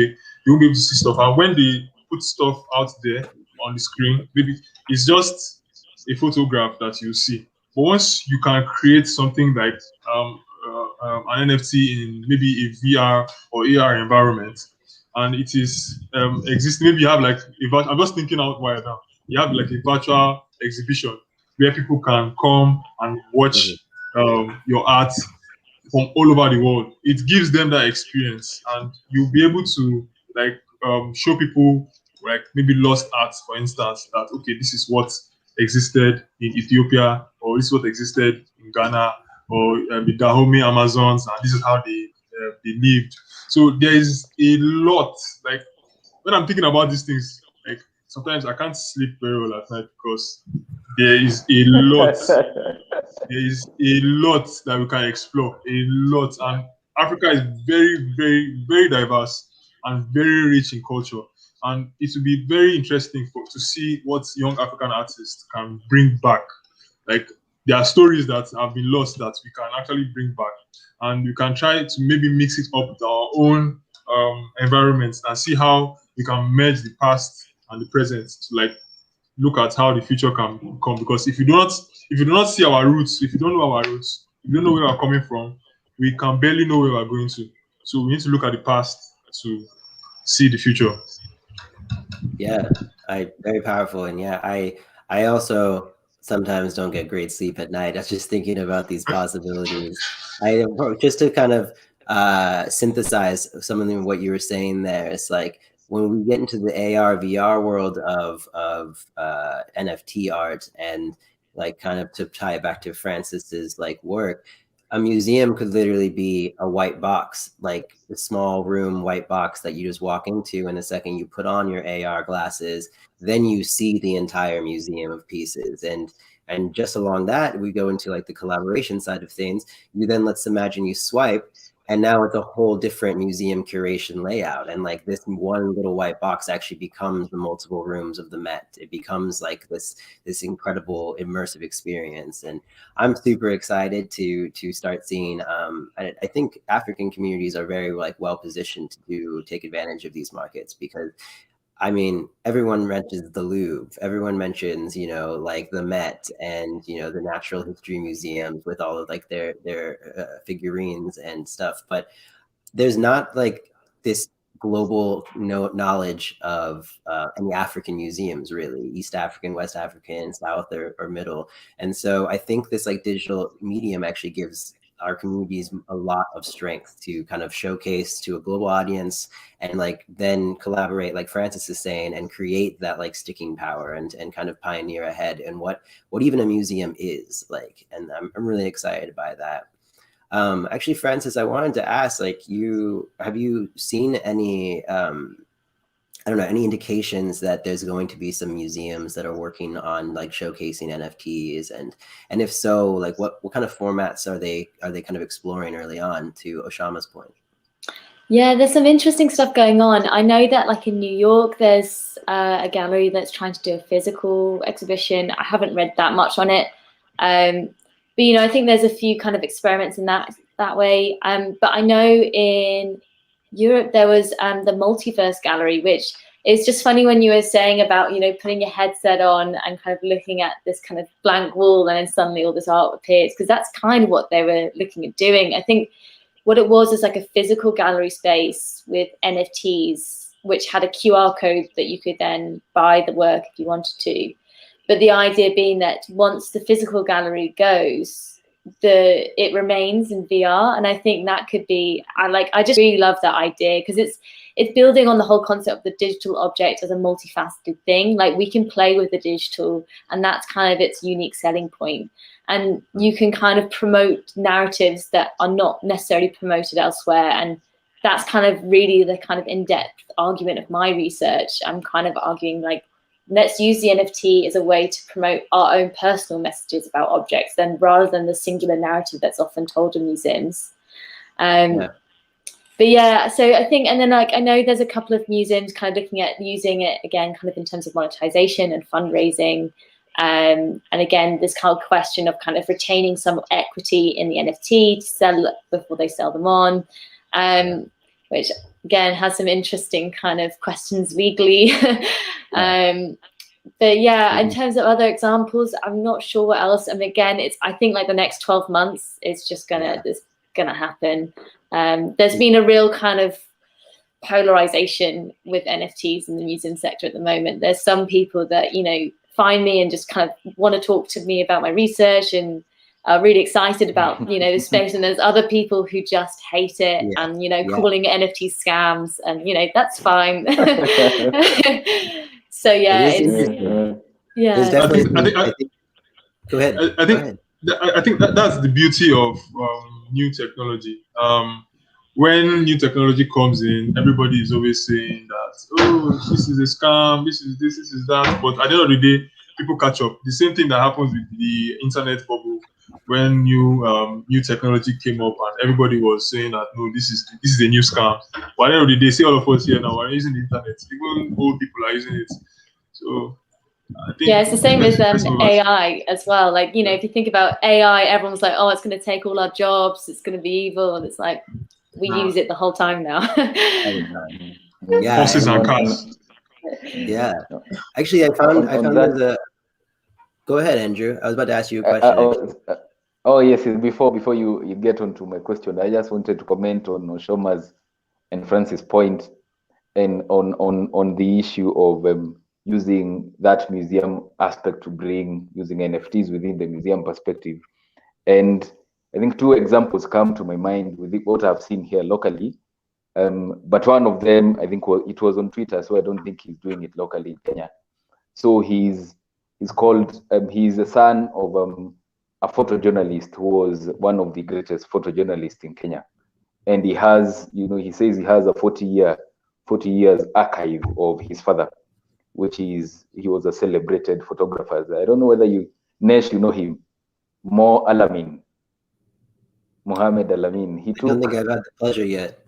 You won't be able to see stuff. And when they put stuff out there on the screen, maybe it's just a photograph that you see. But once you can create something like an NFT in maybe a VR or AR environment, and it is existing. Maybe you have like I'm just thinking out wide now. You have like a virtual exhibition where people can come and watch your art from all over the world. It gives them that experience, and you'll be able to like show people like maybe lost art, for instance, that okay, this is what existed in Ethiopia, or this is what existed in Ghana, or the Dahomey Amazons, and this is how they lived. So there is a lot. Like when I'm thinking about these things, like sometimes I can't sleep very well at night because there is a lot. There is a lot that we can explore. A lot, and Africa is very, very, very diverse and very rich in culture. And it will be very interesting to see what young African artists can bring back. Like there are stories that have been lost that we can actually bring back, and we can try to maybe mix it up with our own environments and see how we can merge the past and the present to like look at how the future can come. Because if you do not see our roots, if you don't know our roots, if you don't know where we're coming from, we can barely know where we're going to. So we need to look at the past to see the future. Yeah, very powerful. And yeah, I also sometimes don't get great sleep at night. I was just thinking about these possibilities. Just to kind of synthesize some of what you were saying there. It's like when we get into the AR VR world of NFT art, and like kind of to tie it back to Francis's like work, a museum could literally be a white box, like a small room white box that you just walk into, and the second you put on your AR glasses, then you see the entire museum of pieces. And just along that, we go into like the collaboration side of things. You then, let's imagine you swipe, and now it's a whole different museum curation layout. And like this one little white box actually becomes the multiple rooms of the Met. It becomes like this incredible immersive experience. And I'm super excited to start seeing. I think African communities are very like well positioned to take advantage of these markets, because I mean, everyone mentions the Louvre, everyone mentions, you know, like the Met and, you know, the natural history museums with all of like their figurines and stuff. But there's not like this global knowledge of any African museums, really, East African, West African, South or Middle. And so I think this like digital medium actually gives our communities a lot of strength to kind of showcase to a global audience, and like then collaborate, like Francis is saying, and create that like sticking power and kind of pioneer ahead in what even a museum is like. And I'm really excited by that. Actually, Francis, I wanted to ask, like, have you seen any I don't know, any indications that there's going to be some museums that are working on like showcasing NFTs, and if so, like what kind of formats are they kind of exploring early on, to Oshama's point? Yeah, there's some interesting stuff going on. I know that like in New York, there's a gallery that's trying to do a physical exhibition. I haven't read that much on it. But, you know, I think there's a few kind of experiments in that that way. But I know in Europe there was the Multiverse Gallery, which is just funny when you were saying about, you know, putting your headset on and kind of looking at this kind of blank wall and then suddenly all this art appears, because that's kind of what they were looking at doing. I think what it was is like a physical gallery space with NFTs, which had a QR code that you could then buy the work if you wanted to. But the idea being that once the physical gallery goes, it remains in VR. And I think that could be, I just really love that idea, because it's building on the whole concept of the digital object as a multifaceted thing. Like, we can play with the digital, and that's kind of its unique selling point. And you can kind of promote narratives that are not necessarily promoted elsewhere. And that's kind of really the kind of in-depth argument of my research. I'm kind of arguing, like, let's use the NFT as a way to promote our own personal messages about objects, then rather than the singular narrative that's often told in museums. But yeah, so I think, and then like, I know there's a couple of museums kind of looking at using it again, kind of in terms of monetization and fundraising. And again, this kind of question of kind of retaining some equity in the NFT to sell before they sell them on, which again has some interesting kind of questions legally. But yeah, in terms of other examples, I'm not sure what else. I mean, again, I think like the next 12 months, it's just gonna happen. There's been a real kind of polarization with NFTs in the museum sector at the moment. There's some people that, you know, find me and just kind of want to talk to me about my research and are really excited about, you know, the space. And there's other people who just hate it and, you know, calling NFT scams, and, you know, that's fine. So yeah, There's definitely, I think, go ahead. I think that's the beauty of new technology. When new technology comes in, everybody is always saying that, oh, this is a scam, this is this is that. But at the end of the day, people catch up. The same thing that happens with the internet bubble, when new technology came up and everybody was saying that, no, this is a new scam. But at the end of the day, see all of us here now are using the internet. Even old people are using it. So I think it's the same with AI as well. Like, you know, if you think about AI, everyone's like, oh, it's going to take all our jobs, it's going to be evil, and it's like, we use it the whole time now. Horses and cars. Yeah, actually, I found there's a. Go ahead, Andrew. I was about to ask you a question. Oh yes, before you get onto my question, I just wanted to comment on Oshoma's and Francis' point, and on the issue of using that museum aspect to bring using NFTs within the museum perspective. And I think two examples come to my mind with what I've seen here locally. But one of them, I think, it was on Twitter, so I don't think he's doing it locally in Kenya. So he's called, he's the son of a photojournalist who was one of the greatest photojournalists in Kenya. And he has, you know, he says he has a 40 years archive of his father, which is, he was a celebrated photographer. I don't know whether Nesh, you know him, Mohammed Alamin. I don't think I've had the pleasure yet.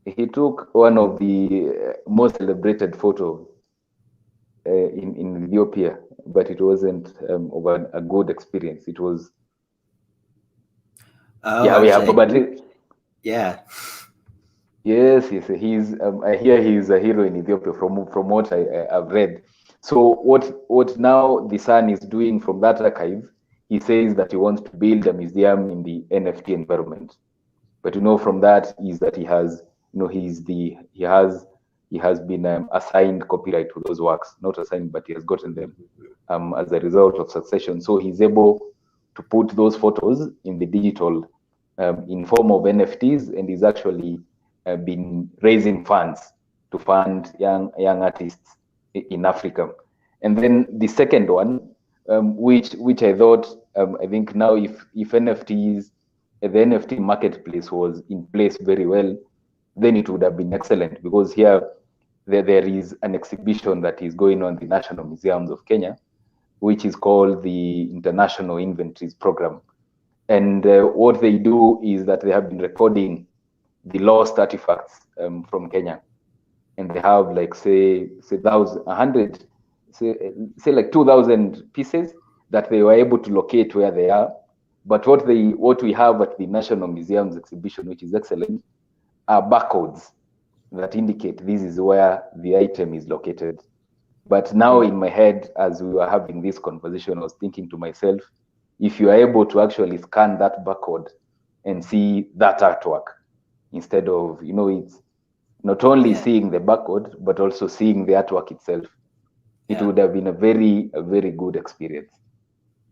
He took one of the most celebrated photos in Ethiopia, but it wasn't over a good experience. It was. Yes, he's. I hear he's a hero in Ethiopia from what I've read. So what now the son is doing from that archive, he says that he wants to build a museum in the NFT environment. But you know, from that is that he has, you know, he has been assigned copyright to those works, not assigned, but he has gotten them as a result of succession. So he's able to put those photos in the digital in form of NFTs, and he's actually been raising funds to fund young artists in Africa. And then the second one, which I thought, I think now if NFTs, the NFT marketplace was in place very well, then it would have been excellent, because here there is an exhibition that is going on in the National Museums of Kenya, which is called the International Inventories Program. And what they do is that they have been recording the lost artifacts from Kenya, and they have like say like 2,000 pieces that they were able to locate where they are, But what we have at the National Museum's exhibition, which is excellent, are barcodes that indicate this is where the item is located. But now in my head, as we were having this conversation, I was thinking to myself, if you are able to actually scan that barcode and see that artwork, instead of, it's not only seeing the barcode, but also seeing the artwork itself, it would have been a very good experience.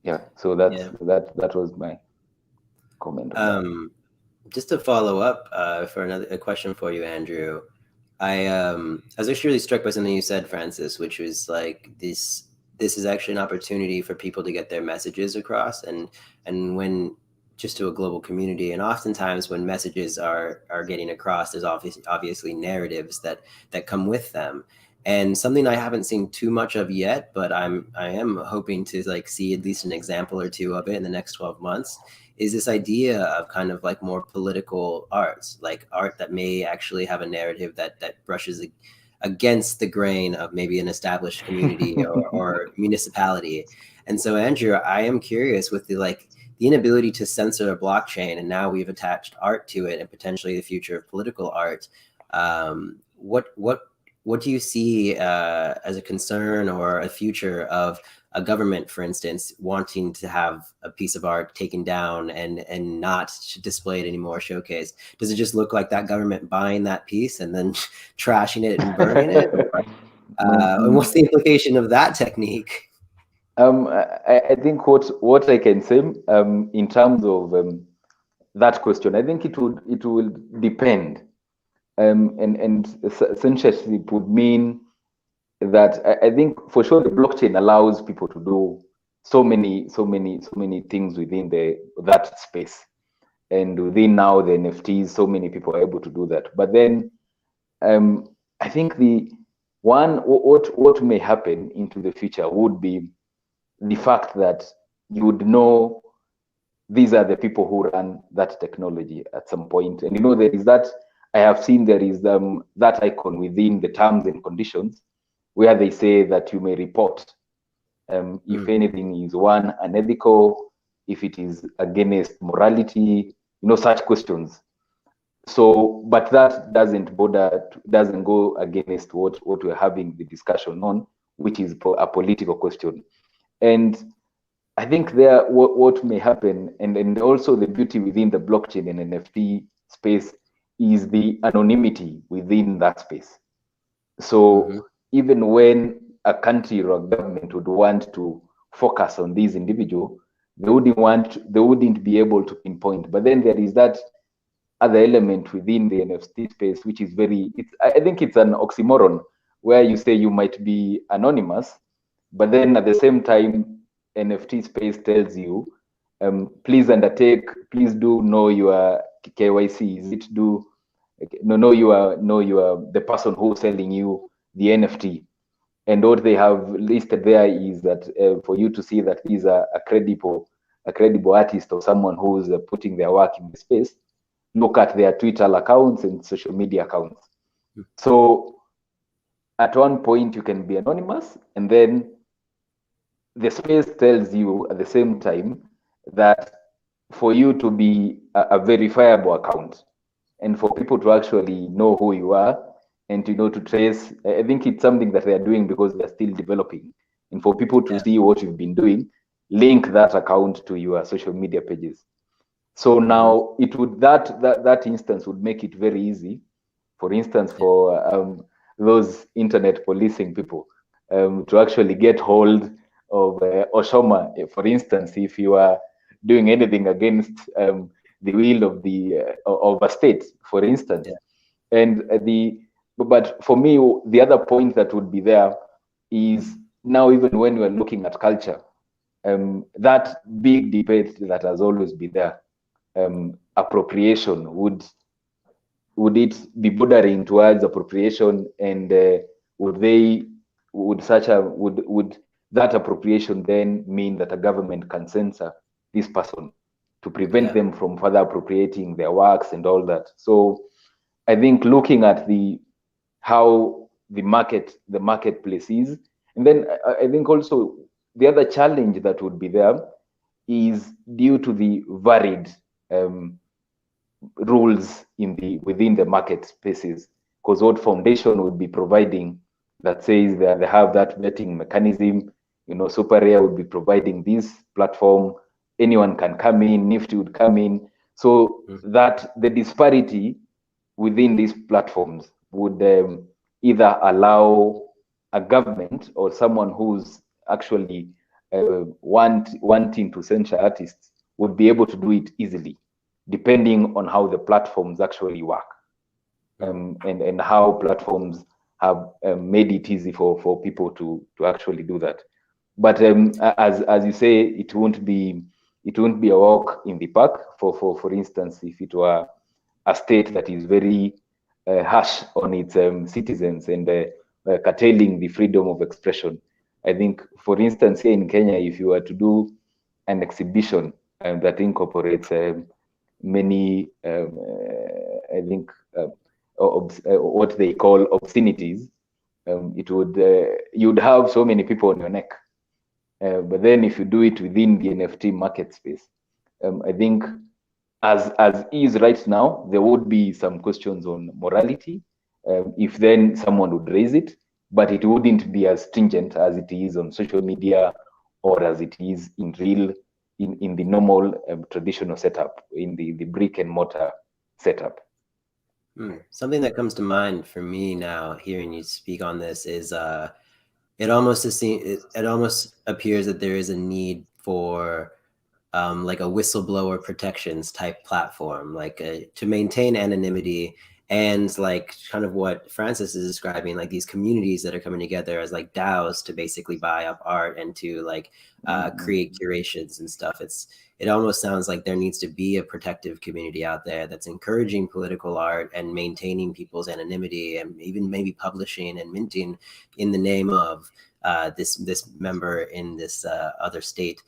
Yeah, so that was my comment on that. Just to follow up for a question for you, Andrew, I was actually really struck by something you said, Francis, which was like this is actually an opportunity for people to get their messages across, and when just to a global community. And oftentimes when messages are getting across, there's obviously narratives that come with them. And something I haven't seen too much of yet, but I am hoping to like see at least an example or two of it in the next 12 months, is this idea of kind of like more political arts, like art that may actually have a narrative that brushes against the grain of maybe an established community or municipality. And so, Andrew, I am curious with the inability to censor a blockchain, and now we've attached art to it and potentially the future of political art. What do you see as a concern or a future of a government, for instance, wanting to have a piece of art taken down and not display it anymore, showcased? Does it just look like that government buying that piece and then trashing it and burning it? And what's the implication of that technique? I think what I can say in terms of that question, I think it will depend, and censorship would mean that I think for sure the blockchain allows people to do so many things within that space, and within now the NFTs, so many people are able to do that. But then I think what may happen into the future would be the fact that you would know these are the people who run that technology at some point. And there is that, I have seen there is that icon within the terms and conditions where they say that you may report if anything is unethical, if it is against morality, such questions. So, but that doesn't go against what we're having the discussion on, which is a political question. And I think what may happen, and also the beauty within the blockchain and NFT space is the anonymity within that space. So even when a country or a government would want to focus on these individuals, they wouldn't be able to pinpoint. But then there is that other element within the NFT space, which is I think it's an oxymoron, where you say you might be anonymous, but then at the same time, NFT space tells you, please do know your KYC. Is it know you are the person who's selling you the NFT, and what they have listed there is that for you to see that these are a credible artist or someone who's putting their work in the space, look at their Twitter accounts and social media accounts. So at one point you can be anonymous, and then the space tells you at the same time that for you to be a verifiable account and for people to actually know who you are and to trace, I think it's something that they are doing because they're still developing, and for people to see what you've been doing, link that account to your social media pages. So now it would that instance would make it very easy, for instance, for those internet policing people to actually get hold of Oshoma, for instance, if you are doing anything against the will of a state, for instance. And but for me, the other point that would be there is now, even when we are looking at culture, that big debate that has always been there, appropriation, would it be bordering towards appropriation, and would that appropriation then mean that a government can censor this person to prevent them from further appropriating their works and all that? So I think looking at how the marketplace is, and then I think also the other challenge that would be there is due to the varied rules within the market spaces. Because what foundation would be providing that says that they have that vetting mechanism, Super Rare would be providing this platform, anyone can come in, Nifty would come in, so that the disparity within these platforms would either allow a government or someone who's actually wanting to censure artists would be able to do it easily, depending on how the platforms actually work, and how platforms have made it easy for people to actually do that. But as you say, it won't be a walk in the park. For instance, if it were a state that is very harsh on its citizens and curtailing the freedom of expression. I think, for instance, here in Kenya, if you were to do an exhibition that incorporates many, I think, what they call obscenities, it would you'd have so many people on your neck. But then if you do it within the NFT market space, I think as is right now, there would be some questions on morality, if then someone would raise it, but it wouldn't be as stringent as it is on social media or as it is in the normal traditional setup, in the brick and mortar setup. Something that comes to mind for me now, hearing you speak on this, is it almost appears that there is a need for like a whistleblower protections type platform, like to maintain anonymity, and like kind of what Francis is describing, like these communities that are coming together as like DAOs to basically buy up art and to like create curations and stuff. It almost sounds like there needs to be a protective community out there that's encouraging political art and maintaining people's anonymity, and even maybe publishing and minting in the name of this member in this other state.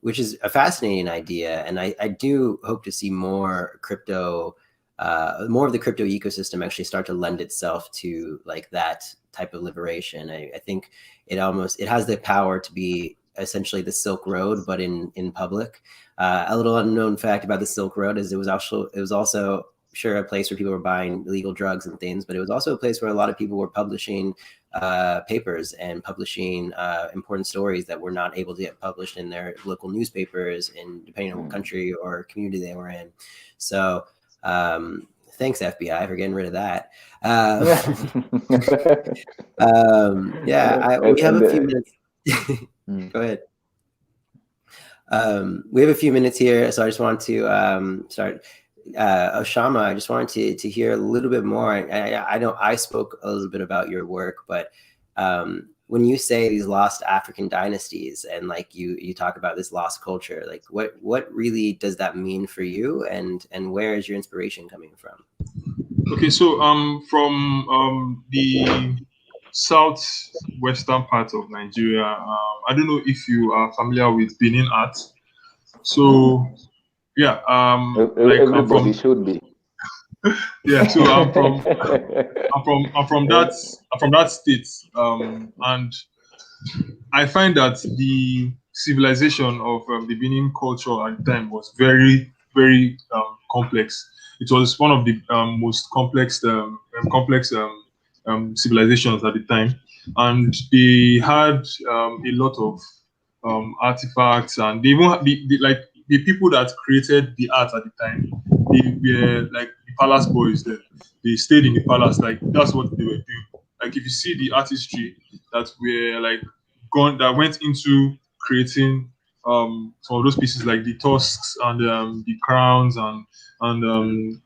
Which is a fascinating idea. And I do hope to see more of the crypto ecosystem actually start to lend itself to like that type of liberation. I think it has the power to be essentially the Silk Road, but in public. A little unknown fact about the Silk Road is it was also sure a place where people were buying illegal drugs and things, but it was also a place where a lot of people were publishing papers and publishing important stories that were not able to get published in their local newspapers, and depending on what country or community they were in. So thanks, FBI, for getting rid of that. We have a few minutes. Go ahead. We have a few minutes here, so I just want to start. Oshama, I just wanted to hear a little bit more. I know I spoke a little bit about your work, but when you say these lost African dynasties and like you talk about this lost culture, like what really does that mean for you, and where is your inspiration coming from? Okay, so from the southwestern part of Nigeria, I don't know if you are familiar with Benin art. So yeah, everybody should be. Yeah, so I'm from that state, and I find that the civilization of the Benin culture at the time was very, very complex. It was one of the most complex civilizations at the time, and they had a lot of artifacts, and they even the people that created the art at the time, they were like the palace boys. They stayed in the palace, like that's what they were doing. Like if you see the artistry that were like that went into creating some of those pieces, like the tusks and the crowns and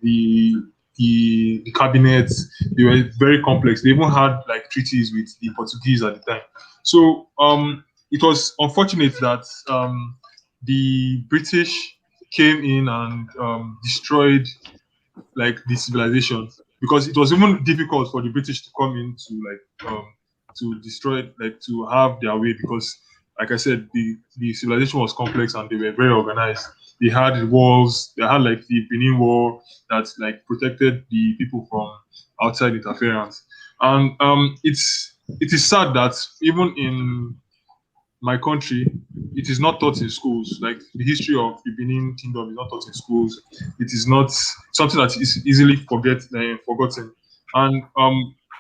the cabinets, they were very complex. They even had like treaties with the Portuguese at the time. So it was unfortunate that the British came in and destroyed like the civilization, because it was even difficult for the British to come in to destroy, like to have their way, because like I said, the civilization was complex and they were very organized. They had walls, they had like the Benin Wall that like protected the people from outside interference. And it is sad that even my country, it is not taught in schools. Like the history of the Benin Kingdom is not taught in schools. It is not something that is easily forgotten. And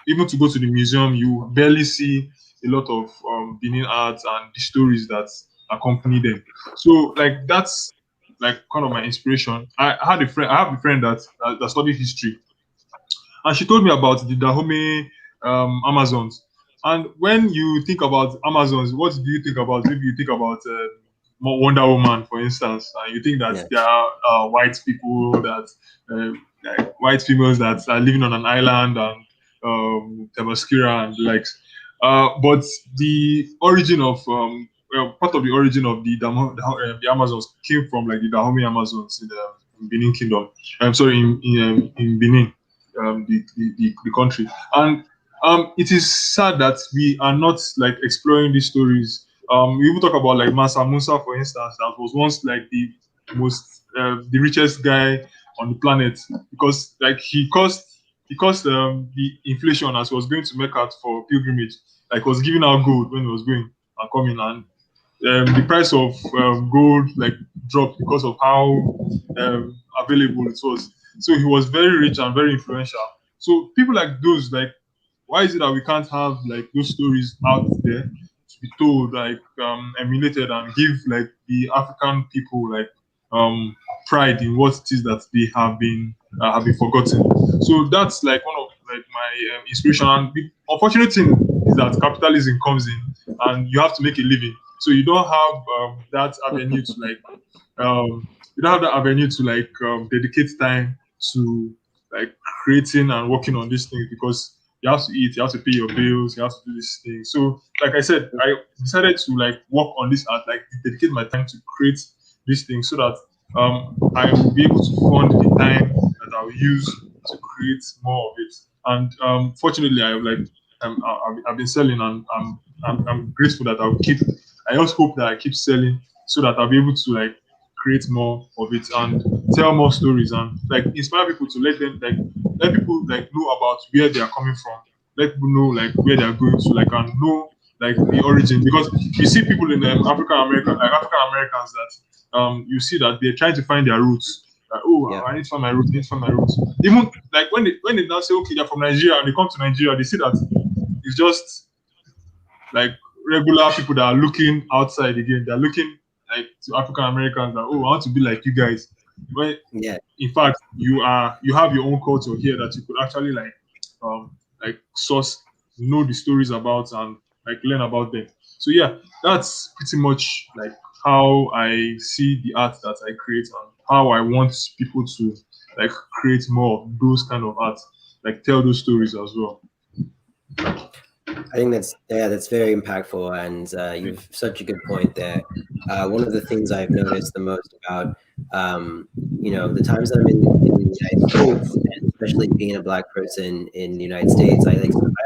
even to go to the museum, you barely see a lot of Benin arts and the stories that accompany them. So like that's like kind of my inspiration. I have a friend that studied history, and she told me about the Dahomey Amazons. And when you think about Amazons, what do you think about? Maybe you think about Wonder Woman, for instance, and you think that there are white people like white females that are living on an island and Themyscira and the likes. But the origin of part of the origin of the Amazons came from like the Dahomey Amazons in Benin Kingdom. I'm sorry, in Benin, the country. And it is sad that we are not like exploring these stories. We even talk about like Mansa Musa, for instance, that was once like the richest guy on the planet, because like he caused the inflation as he was going to Mecca for pilgrimage. Like was giving out gold when he was going and coming, and the price of gold like dropped because of how available it was. So he was very rich and very influential. So people like those, like, why is it that we can't have like those stories out there to be told, like emulated, and give like the African people like pride in what it is that they have been forgotten. So that's like one of like my inspiration. And the unfortunate thing is that capitalism comes in, and you have to make a living. So you don't have that avenue to like dedicate time to like creating and working on these things, because you have to eat, you have to pay your bills, you have to do this thing. So like I said, I decided to like work on this art, like dedicate my time to create these things, so that I will be able to fund the time that I'll use to create more of it. And fortunately, I've been selling, and I'm grateful that I'll keep. I just hope that I keep selling, so that I'll be able to like create more of it and tell more stories, and like inspire people to let people like know about where they are coming from, let people know like where they are going to, like, and know like the origin. Because you see people in African Americans that you see that they're trying to find their roots. Like, I need to find my roots. I need to find my roots. Even like when they now say, okay, they're from Nigeria, and they come to Nigeria, they see that it's just like regular people that are looking outside again. They're looking like to African Americans that, I want to be like you guys. But in fact, you have your own culture here that you could actually like source, know the stories about, and like learn about them. So yeah, that's pretty much like how I see the art that I create, and how I want people to like create more of those kind of art, like tell those stories as well. I think that's very impactful, and you've such a good point there. One of the things I've noticed the most about the times that I'm in the United States, and especially being a Black person in the United States, I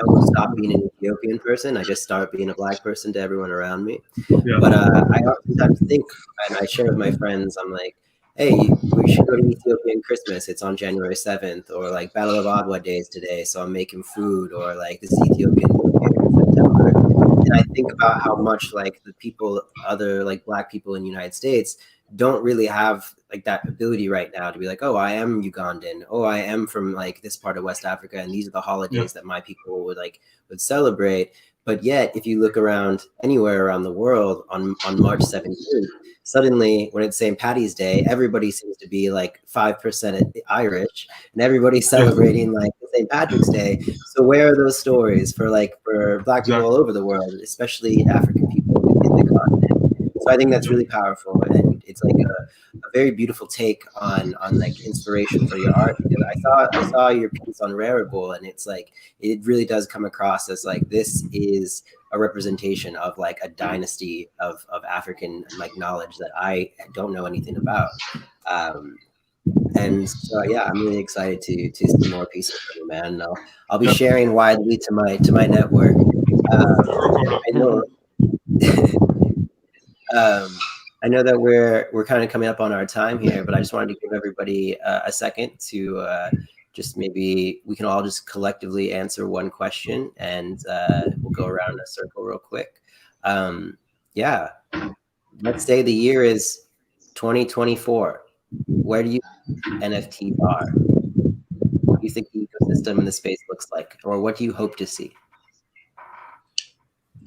almost stop being an Ethiopian person. I just start being a Black person to everyone around me. Yeah. But I oftentimes think, and I share with my friends, I'm like, hey, we should go to Ethiopian Christmas. It's on January 7th, or like Battle of Adwa Day is today, so I'm making food, or like this Ethiopian September. And I think about how much like the people, other like Black people in the United States, don't really have like that ability right now to be like, oh, I am Ugandan, oh, I am from like this part of West Africa, and these are the holidays that my people would celebrate. But yet, if you look around anywhere around the world on March 17th, suddenly when it's St. Paddy's Day, everybody seems to be like 5% Irish, and everybody's celebrating like St. Patrick's Day. So where are those stories for Black people all over the world, especially African people in the continent? So I think that's really powerful, and it's like a very beautiful take on like inspiration for your art. Because I saw your piece on Rarible, and it's like it really does come across as like this is a representation of like a dynasty of African like knowledge that I don't know anything about. And so yeah, I'm really excited to see more pieces from you, man. I'll be sharing widely to my network. I know. I know that we're kind of coming up on our time here, but I just wanted to give everybody a second to just maybe we can all just collectively answer one question, and we'll go around in a circle real quick. yeah, let's say the year is 2024. Where do you think NFTs are? What do you think the ecosystem in the space looks like? Or what do you hope to see?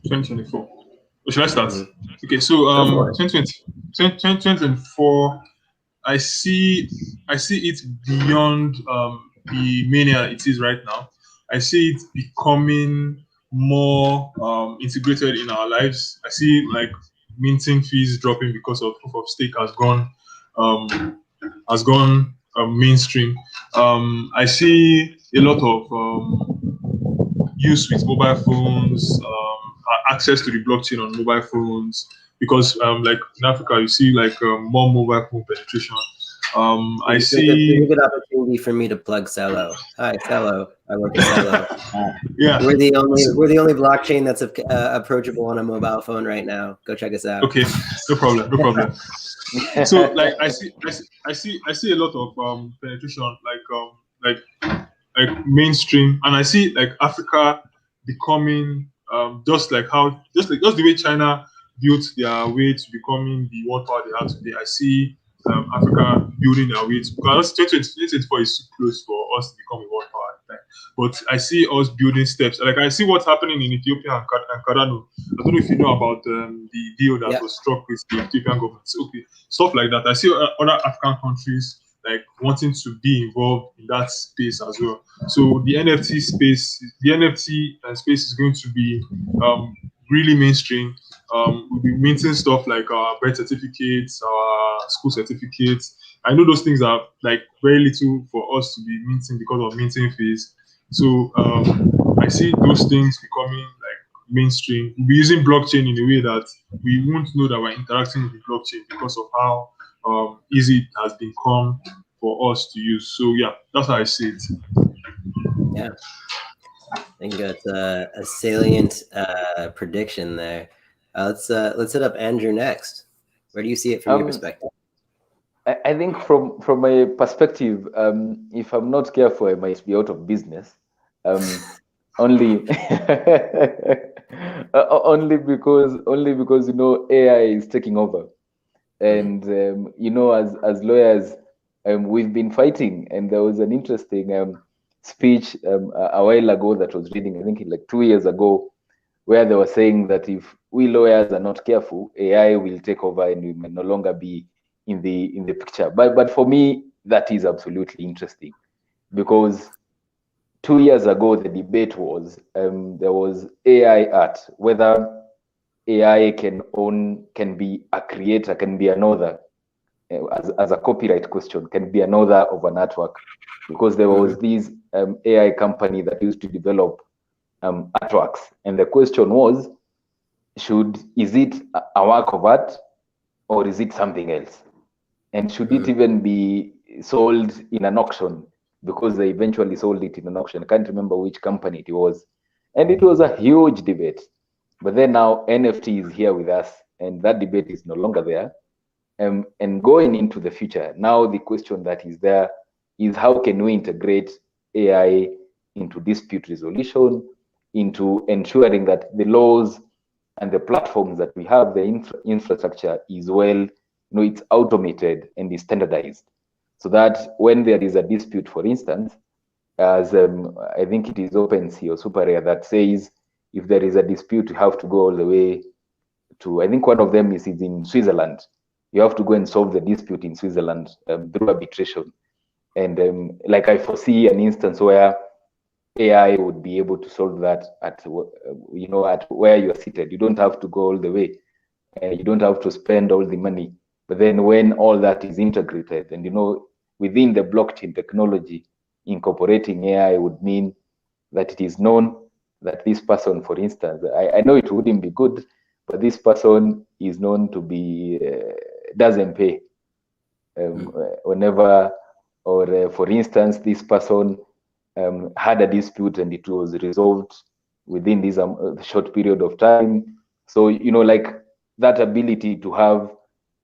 2024. Or should I start? Mm-hmm. Okay, so Go for it. 2024, I see it beyond the mania it is right now. I see it becoming more integrated in our lives. I see like minting fees dropping because of proof of stake has gone mainstream. I see a lot of use with mobile phones, access to the blockchain on mobile phones, because like in Africa, you see like more mobile phone penetration. I It's see, a good opportunity for me to plug Cello. Hi, Cello. I work at Cello. yeah. We're the only blockchain that's approachable on a mobile phone right now. Go check us out. Okay, no problem, no problem. So like I see a lot of penetration, like mainstream, and I see like Africa becoming just the way China built their way to becoming the world power they are today. I see Africa building their way to, because 2024 is too close for us to become a world power at the time. But I see us building steps. Like I see what's happening in Ethiopia and Cardano. I don't know if you know about the deal that was struck with the Ethiopian government. Okay, stuff like that. I see other African countries like wanting to be involved in that space as well. So the NFT space is going to be really mainstream. We'll be minting stuff like our birth certificates, our school certificates. I know those things are like very little for us to be minting because of minting fees. So I see those things becoming like mainstream. We'll be using blockchain in a way that we won't know that we're interacting with the blockchain because of how easy it has become for us to use. So yeah, that's how I see it. Yeah, I think that's a salient prediction there. Let's hit up Andrew next. Where do you see it from your perspective? I think from my perspective, if I'm not careful, I might be out of business. Only only because you know AI is taking over, and you know as lawyers, we've been fighting, and there was an interesting speech a while ago that was reading, I think like 2 years ago, where they were saying that if we lawyers are not careful, AI will take over and we may no longer be in the picture. But for me, that is absolutely interesting, because 2 years ago the debate was there was AI art, whether AI can be a creator, can be an author, as a copyright question, can be an author of an artwork, because there was this AI company that used to develop artworks, and the question was, is it a work of art or is it something else? And should it even be sold in an auction? Because they eventually sold it in an auction. I can't remember which company it was. And it was a huge debate. But then now NFT is here with us, and that debate is no longer there. And going into the future, now the question that is there is, how can we integrate AI into dispute resolution, into ensuring that the laws and the platforms that we have, the infrastructure is well, it's automated and is standardized, so that when there is a dispute, for instance, as I think it is OpenSea or SuperRare that says, if there is a dispute, you have to go all the way to, I think one of them is in Switzerland. You have to go and solve the dispute in Switzerland through arbitration. And like I foresee an instance where AI would be able to solve that at where you are seated. You don't have to go all the way. You don't have to spend all the money. But then when all that is integrated, and within the blockchain technology, incorporating AI would mean that it is known that this person, for instance, I know it wouldn't be good, but this person is known to be doesn't pay whenever, or for instance, this person had a dispute and it was resolved within this short period of time. So like that ability to have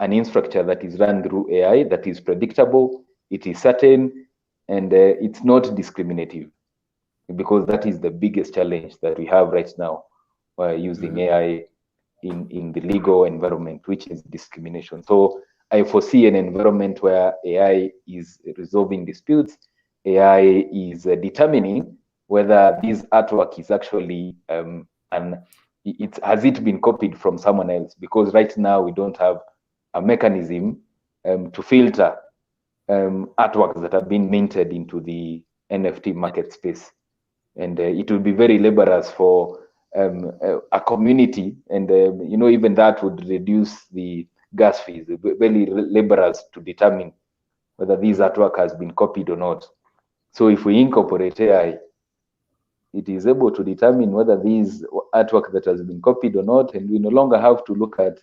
an infrastructure that is run through AI, that is predictable, it is certain, and it's not discriminative, because that is the biggest challenge that we have right now using AI in the legal environment, which is discrimination. So I foresee an environment where AI is resolving disputes, AI is determining whether this artwork is actually has it been copied from someone else, because right now we don't have a mechanism to filter artworks that have been minted into the NFT market space. And it will be very laborious for a community, and even that would reduce the gas fees. Very laborious to determine whether this artwork has been copied or not. So if we incorporate AI, it is able to determine whether this artwork that has been copied or not, and we no longer have to look at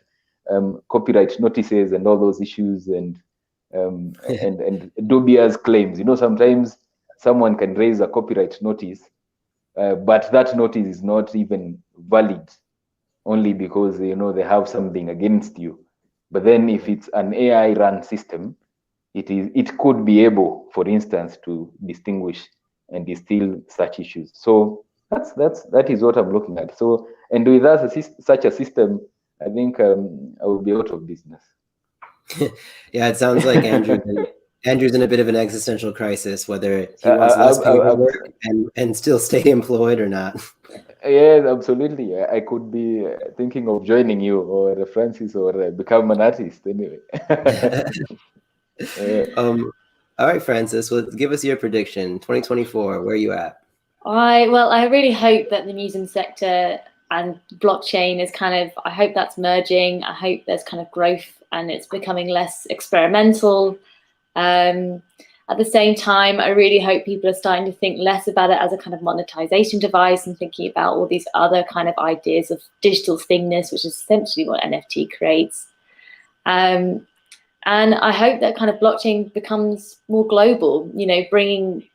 copyright notices and all those issues and dubious claims. Sometimes someone can raise a copyright notice, but that notice is not even valid, only because they have something against you. But then if it's an AI run system, it could be able, for instance, to distinguish and distill such issues. So that is what I'm looking at. So, and with such a system, I think I will be out of business. Yeah, it sounds like Andrew's in a bit of an existential crisis, whether he wants less paperwork and still stay employed or not. Yes, absolutely. I could be thinking of joining you, or Francis, or become an artist anyway. All right, Francis, well, give us your prediction. 2024, where are you at? I really hope that the museum sector and blockchain is I hope that's merging. I hope there's kind of growth and it's becoming less experimental. At the same time, I really hope people are starting to think less about it as a kind of monetization device and thinking about all these other kind of ideas of digital thingness, which is essentially what NFT creates. And I hope that kind of blockchain becomes more global, bringing,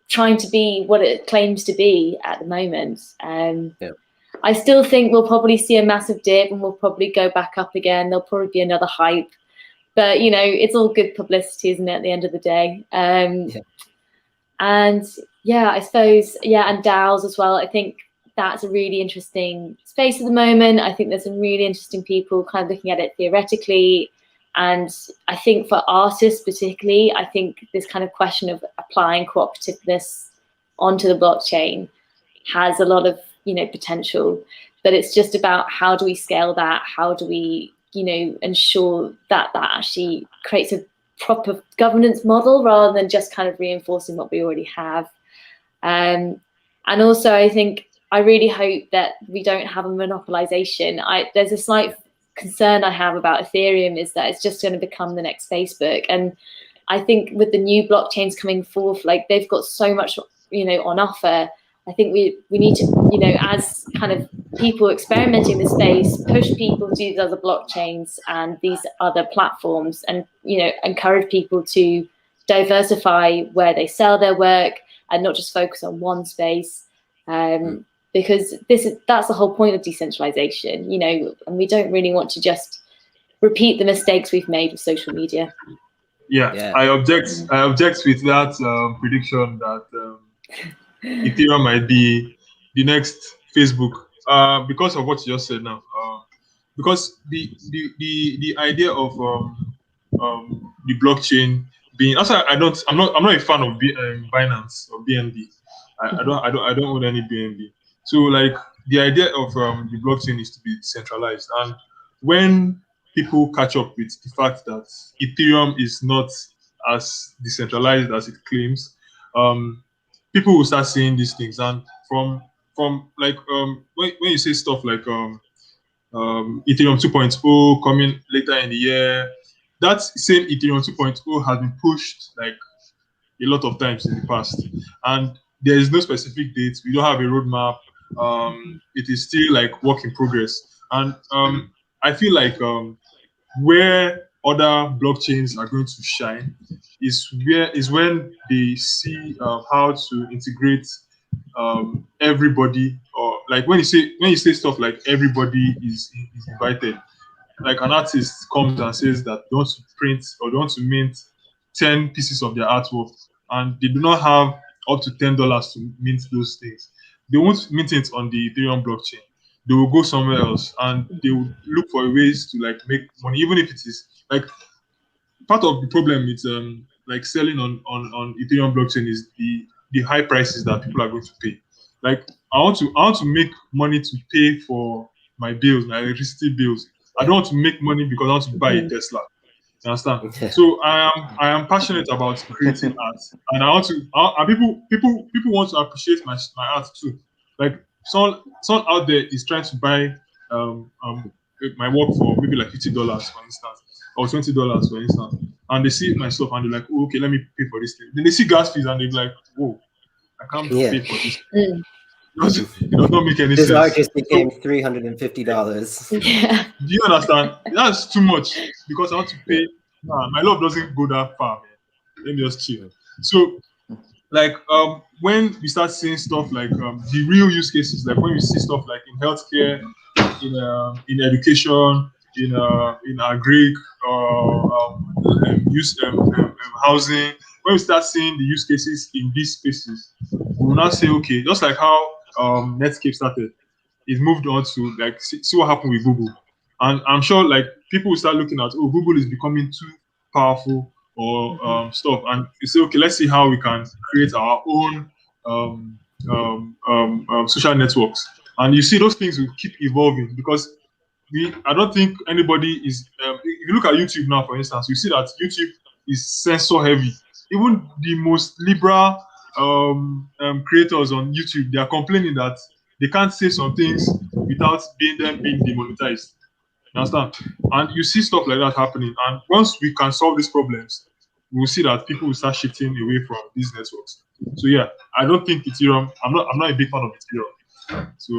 trying to be what it claims to be at the moment. Yeah. I still think we'll probably see a massive dip and we'll probably go back up again. There'll probably be another hype. But, it's all good publicity, isn't it, at the end of the day? And yeah, I suppose, and DAOs as well. I think that's a really interesting space at the moment. I think there's some really interesting people kind of looking at it theoretically. And I think for artists particularly, I think this kind of question of applying cooperativeness onto the blockchain has a lot of, potential. But it's just about how do we scale that? How do we ensure that actually creates a proper governance model rather than just kind of reinforcing what we already have. And also, I think I really hope that we don't have a monopolization. There's a slight concern I have about Ethereum is that it's just going to become the next Facebook. And I think with the new blockchains coming forth, they've got so much, on offer. I think we need to, as kind of people experimenting in the space, push people to these other blockchains and these other platforms and, encourage people to diversify where they sell their work and not just focus on one space. Because that's the whole point of decentralization, and we don't really want to just repeat the mistakes we've made with social media. Yeah. I object with that prediction that Ethereum might be the next Facebook, because of what you just said now. Because the idea of the blockchain being, also I'm not a fan of Binance or BNB. I don't own any BNB. So the idea of the blockchain is to be decentralized, and when people catch up with the fact that Ethereum is not as decentralized as it claims, people will start saying these things. And from when you say stuff like Ethereum 2.0 coming later in the year, that same Ethereum 2.0 has been pushed a lot of times in the past, and there is no specific date. We don't have a roadmap. It is still work in progress, and I feel where other blockchains are going to shine is when they see how to integrate everybody, or when you say stuff like everybody is invited. An artist comes and says that they want to print or they want to mint 10 pieces of their artwork, and they do not have up to $10 to mint those things. They won't mint it on the Ethereum blockchain. they will go somewhere else and they will look for ways to like make money, even if it is like part of the problem with like selling on Ethereum blockchain is the high prices that people are going to pay. Like I want to make money to pay for my bills, my electricity bills. I don't want to make money because I want to buy a Tesla. You understand? So I am passionate about creating art, and I want to. And people want to appreciate my art too. Like someone out there is trying to buy my work for maybe like $50 for instance, or $20 for instance, and they see my stuff and they're like, oh, okay, let me pay for this thing. Then they see gas fees and they're like, whoa, I can't pay for this. It does not make any sense. This art just became $350. Yeah. Do you understand? That's too much because I want to pay. Nah, my love doesn't go that far, man. Let me just chill. So, like, when we start seeing stuff like the real use cases, like when we see stuff like in healthcare, in education, in agric, housing, when we start seeing the use cases in these spaces, we will now say, okay, just like how Netscape started, it moved on to like see what happened with Google. And I'm sure like people will start looking at, oh, Google is becoming too powerful or stuff. And you say, okay, let's see how we can create our own social networks. And you see those things will keep evolving because I don't think anybody is, if you look at YouTube now, for instance, you see that YouTube is censor heavy. Even the most liberal creators on YouTube, they are complaining that they can't say some things without being demonetized. You understand? And you see stuff like that happening. And once we can solve these problems, we will see that people will start shifting away from these networks. So yeah, I don't think Ethereum. I'm not a big fan of Ethereum. So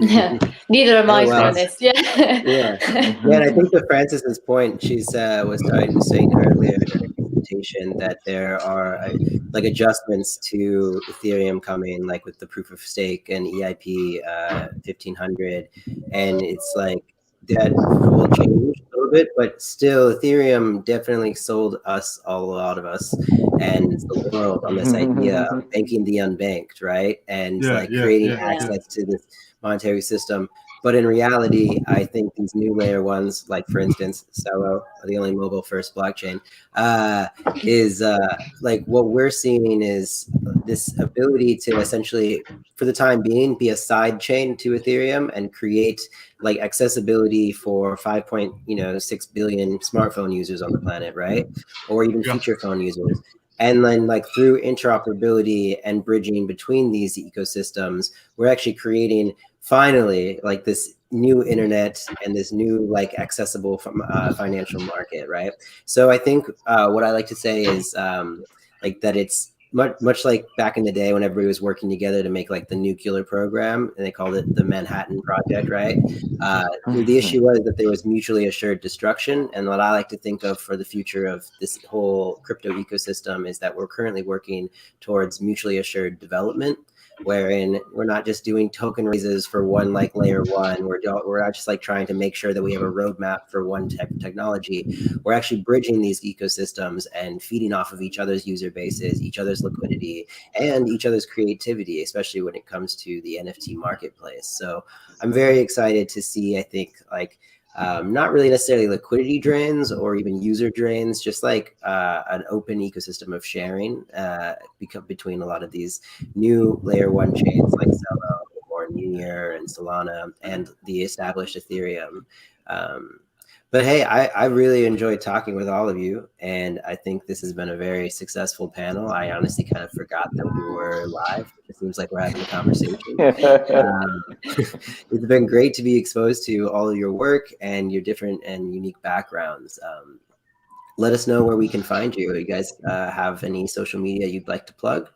neither am I, to be well, honest. Yeah. And I think to Francis's point, she's was saying earlier in her presentation that there are like adjustments to Ethereum coming, like with the proof of stake and EIP 1500, and it's like that will change a little bit, but still Ethereum definitely sold us, a lot of us, and the world on this idea of banking the unbanked, right? And creating access to this monetary system. But in reality, I think these new layer ones, like for instance, Celo, the only mobile first blockchain, is like what we're seeing is this ability to essentially, for the time being, be a side chain to Ethereum and create like accessibility for 5.6 billion smartphone users on the planet, right? Or even feature phone users. And then like through interoperability and bridging between these ecosystems, we're actually creating finally like this new internet and this new like accessible financial market, right? So I think what I like to say is like that it's much like back in the day when everybody was working together to make like the nuclear program, and they called it the Manhattan Project, right? The issue was that there was mutually assured destruction. And what I like to think of for the future of this whole crypto ecosystem is that we're currently working towards mutually assured development, wherein we're not just doing token raises for one like layer one. We're not just like trying to make sure that we have a roadmap for one type of technology. We're actually bridging these ecosystems and feeding off of each other's user bases, each other's liquidity, and each other's creativity, especially when it comes to the NFT marketplace. So I'm very excited to see, I think, like not really necessarily liquidity drains or even user drains, just like an open ecosystem of sharing between a lot of these new layer one chains like Celo or Near and Solana and the established Ethereum. But hey, I really enjoyed talking with all of you, and I think this has been a very successful panel. I honestly kind of forgot that we were live. It seems like we're having a conversation. It's been great to be exposed to all of your work and your different and unique backgrounds. Let us know where we can find you. You guys have any social media you'd like to plug?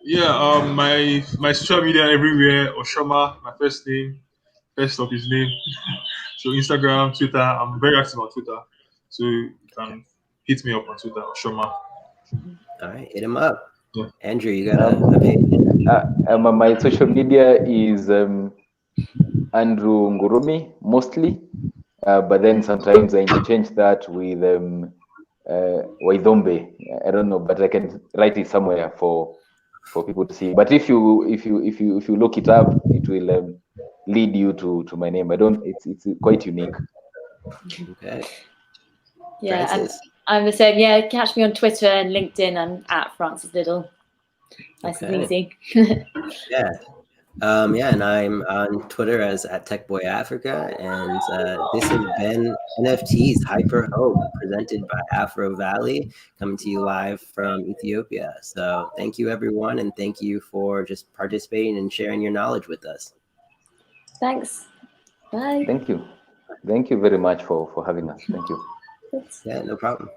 Yeah, my social media everywhere, Oshoma, my first of his name. So Instagram, Twitter, I'm very active on Twitter. So you can hit me up on Twitter, Oshoma. All right, hit him up. Yeah. Andrew, you got a page? My social media is Andrew Ngurumi mostly, but then sometimes I interchange that with Waidhombe. I don't know, but I can write it somewhere for people to see. But if you look it up, it will lead you to my name. I don't. It's quite unique. Okay. Yeah, Francis. I'm the same. Yeah, catch me on Twitter and LinkedIn. I'm at Francis Little. Nice and easy. Yeah. Yeah, and I'm on Twitter as @TechBoyAfrica, and this has been NFTs Hyper Hope, presented by Afro Valley, coming to you live from Ethiopia. So thank you, everyone, and thank you for just participating and sharing your knowledge with us. Thanks. Bye. Thank you very much for having us. Thank you. Yeah, no problem.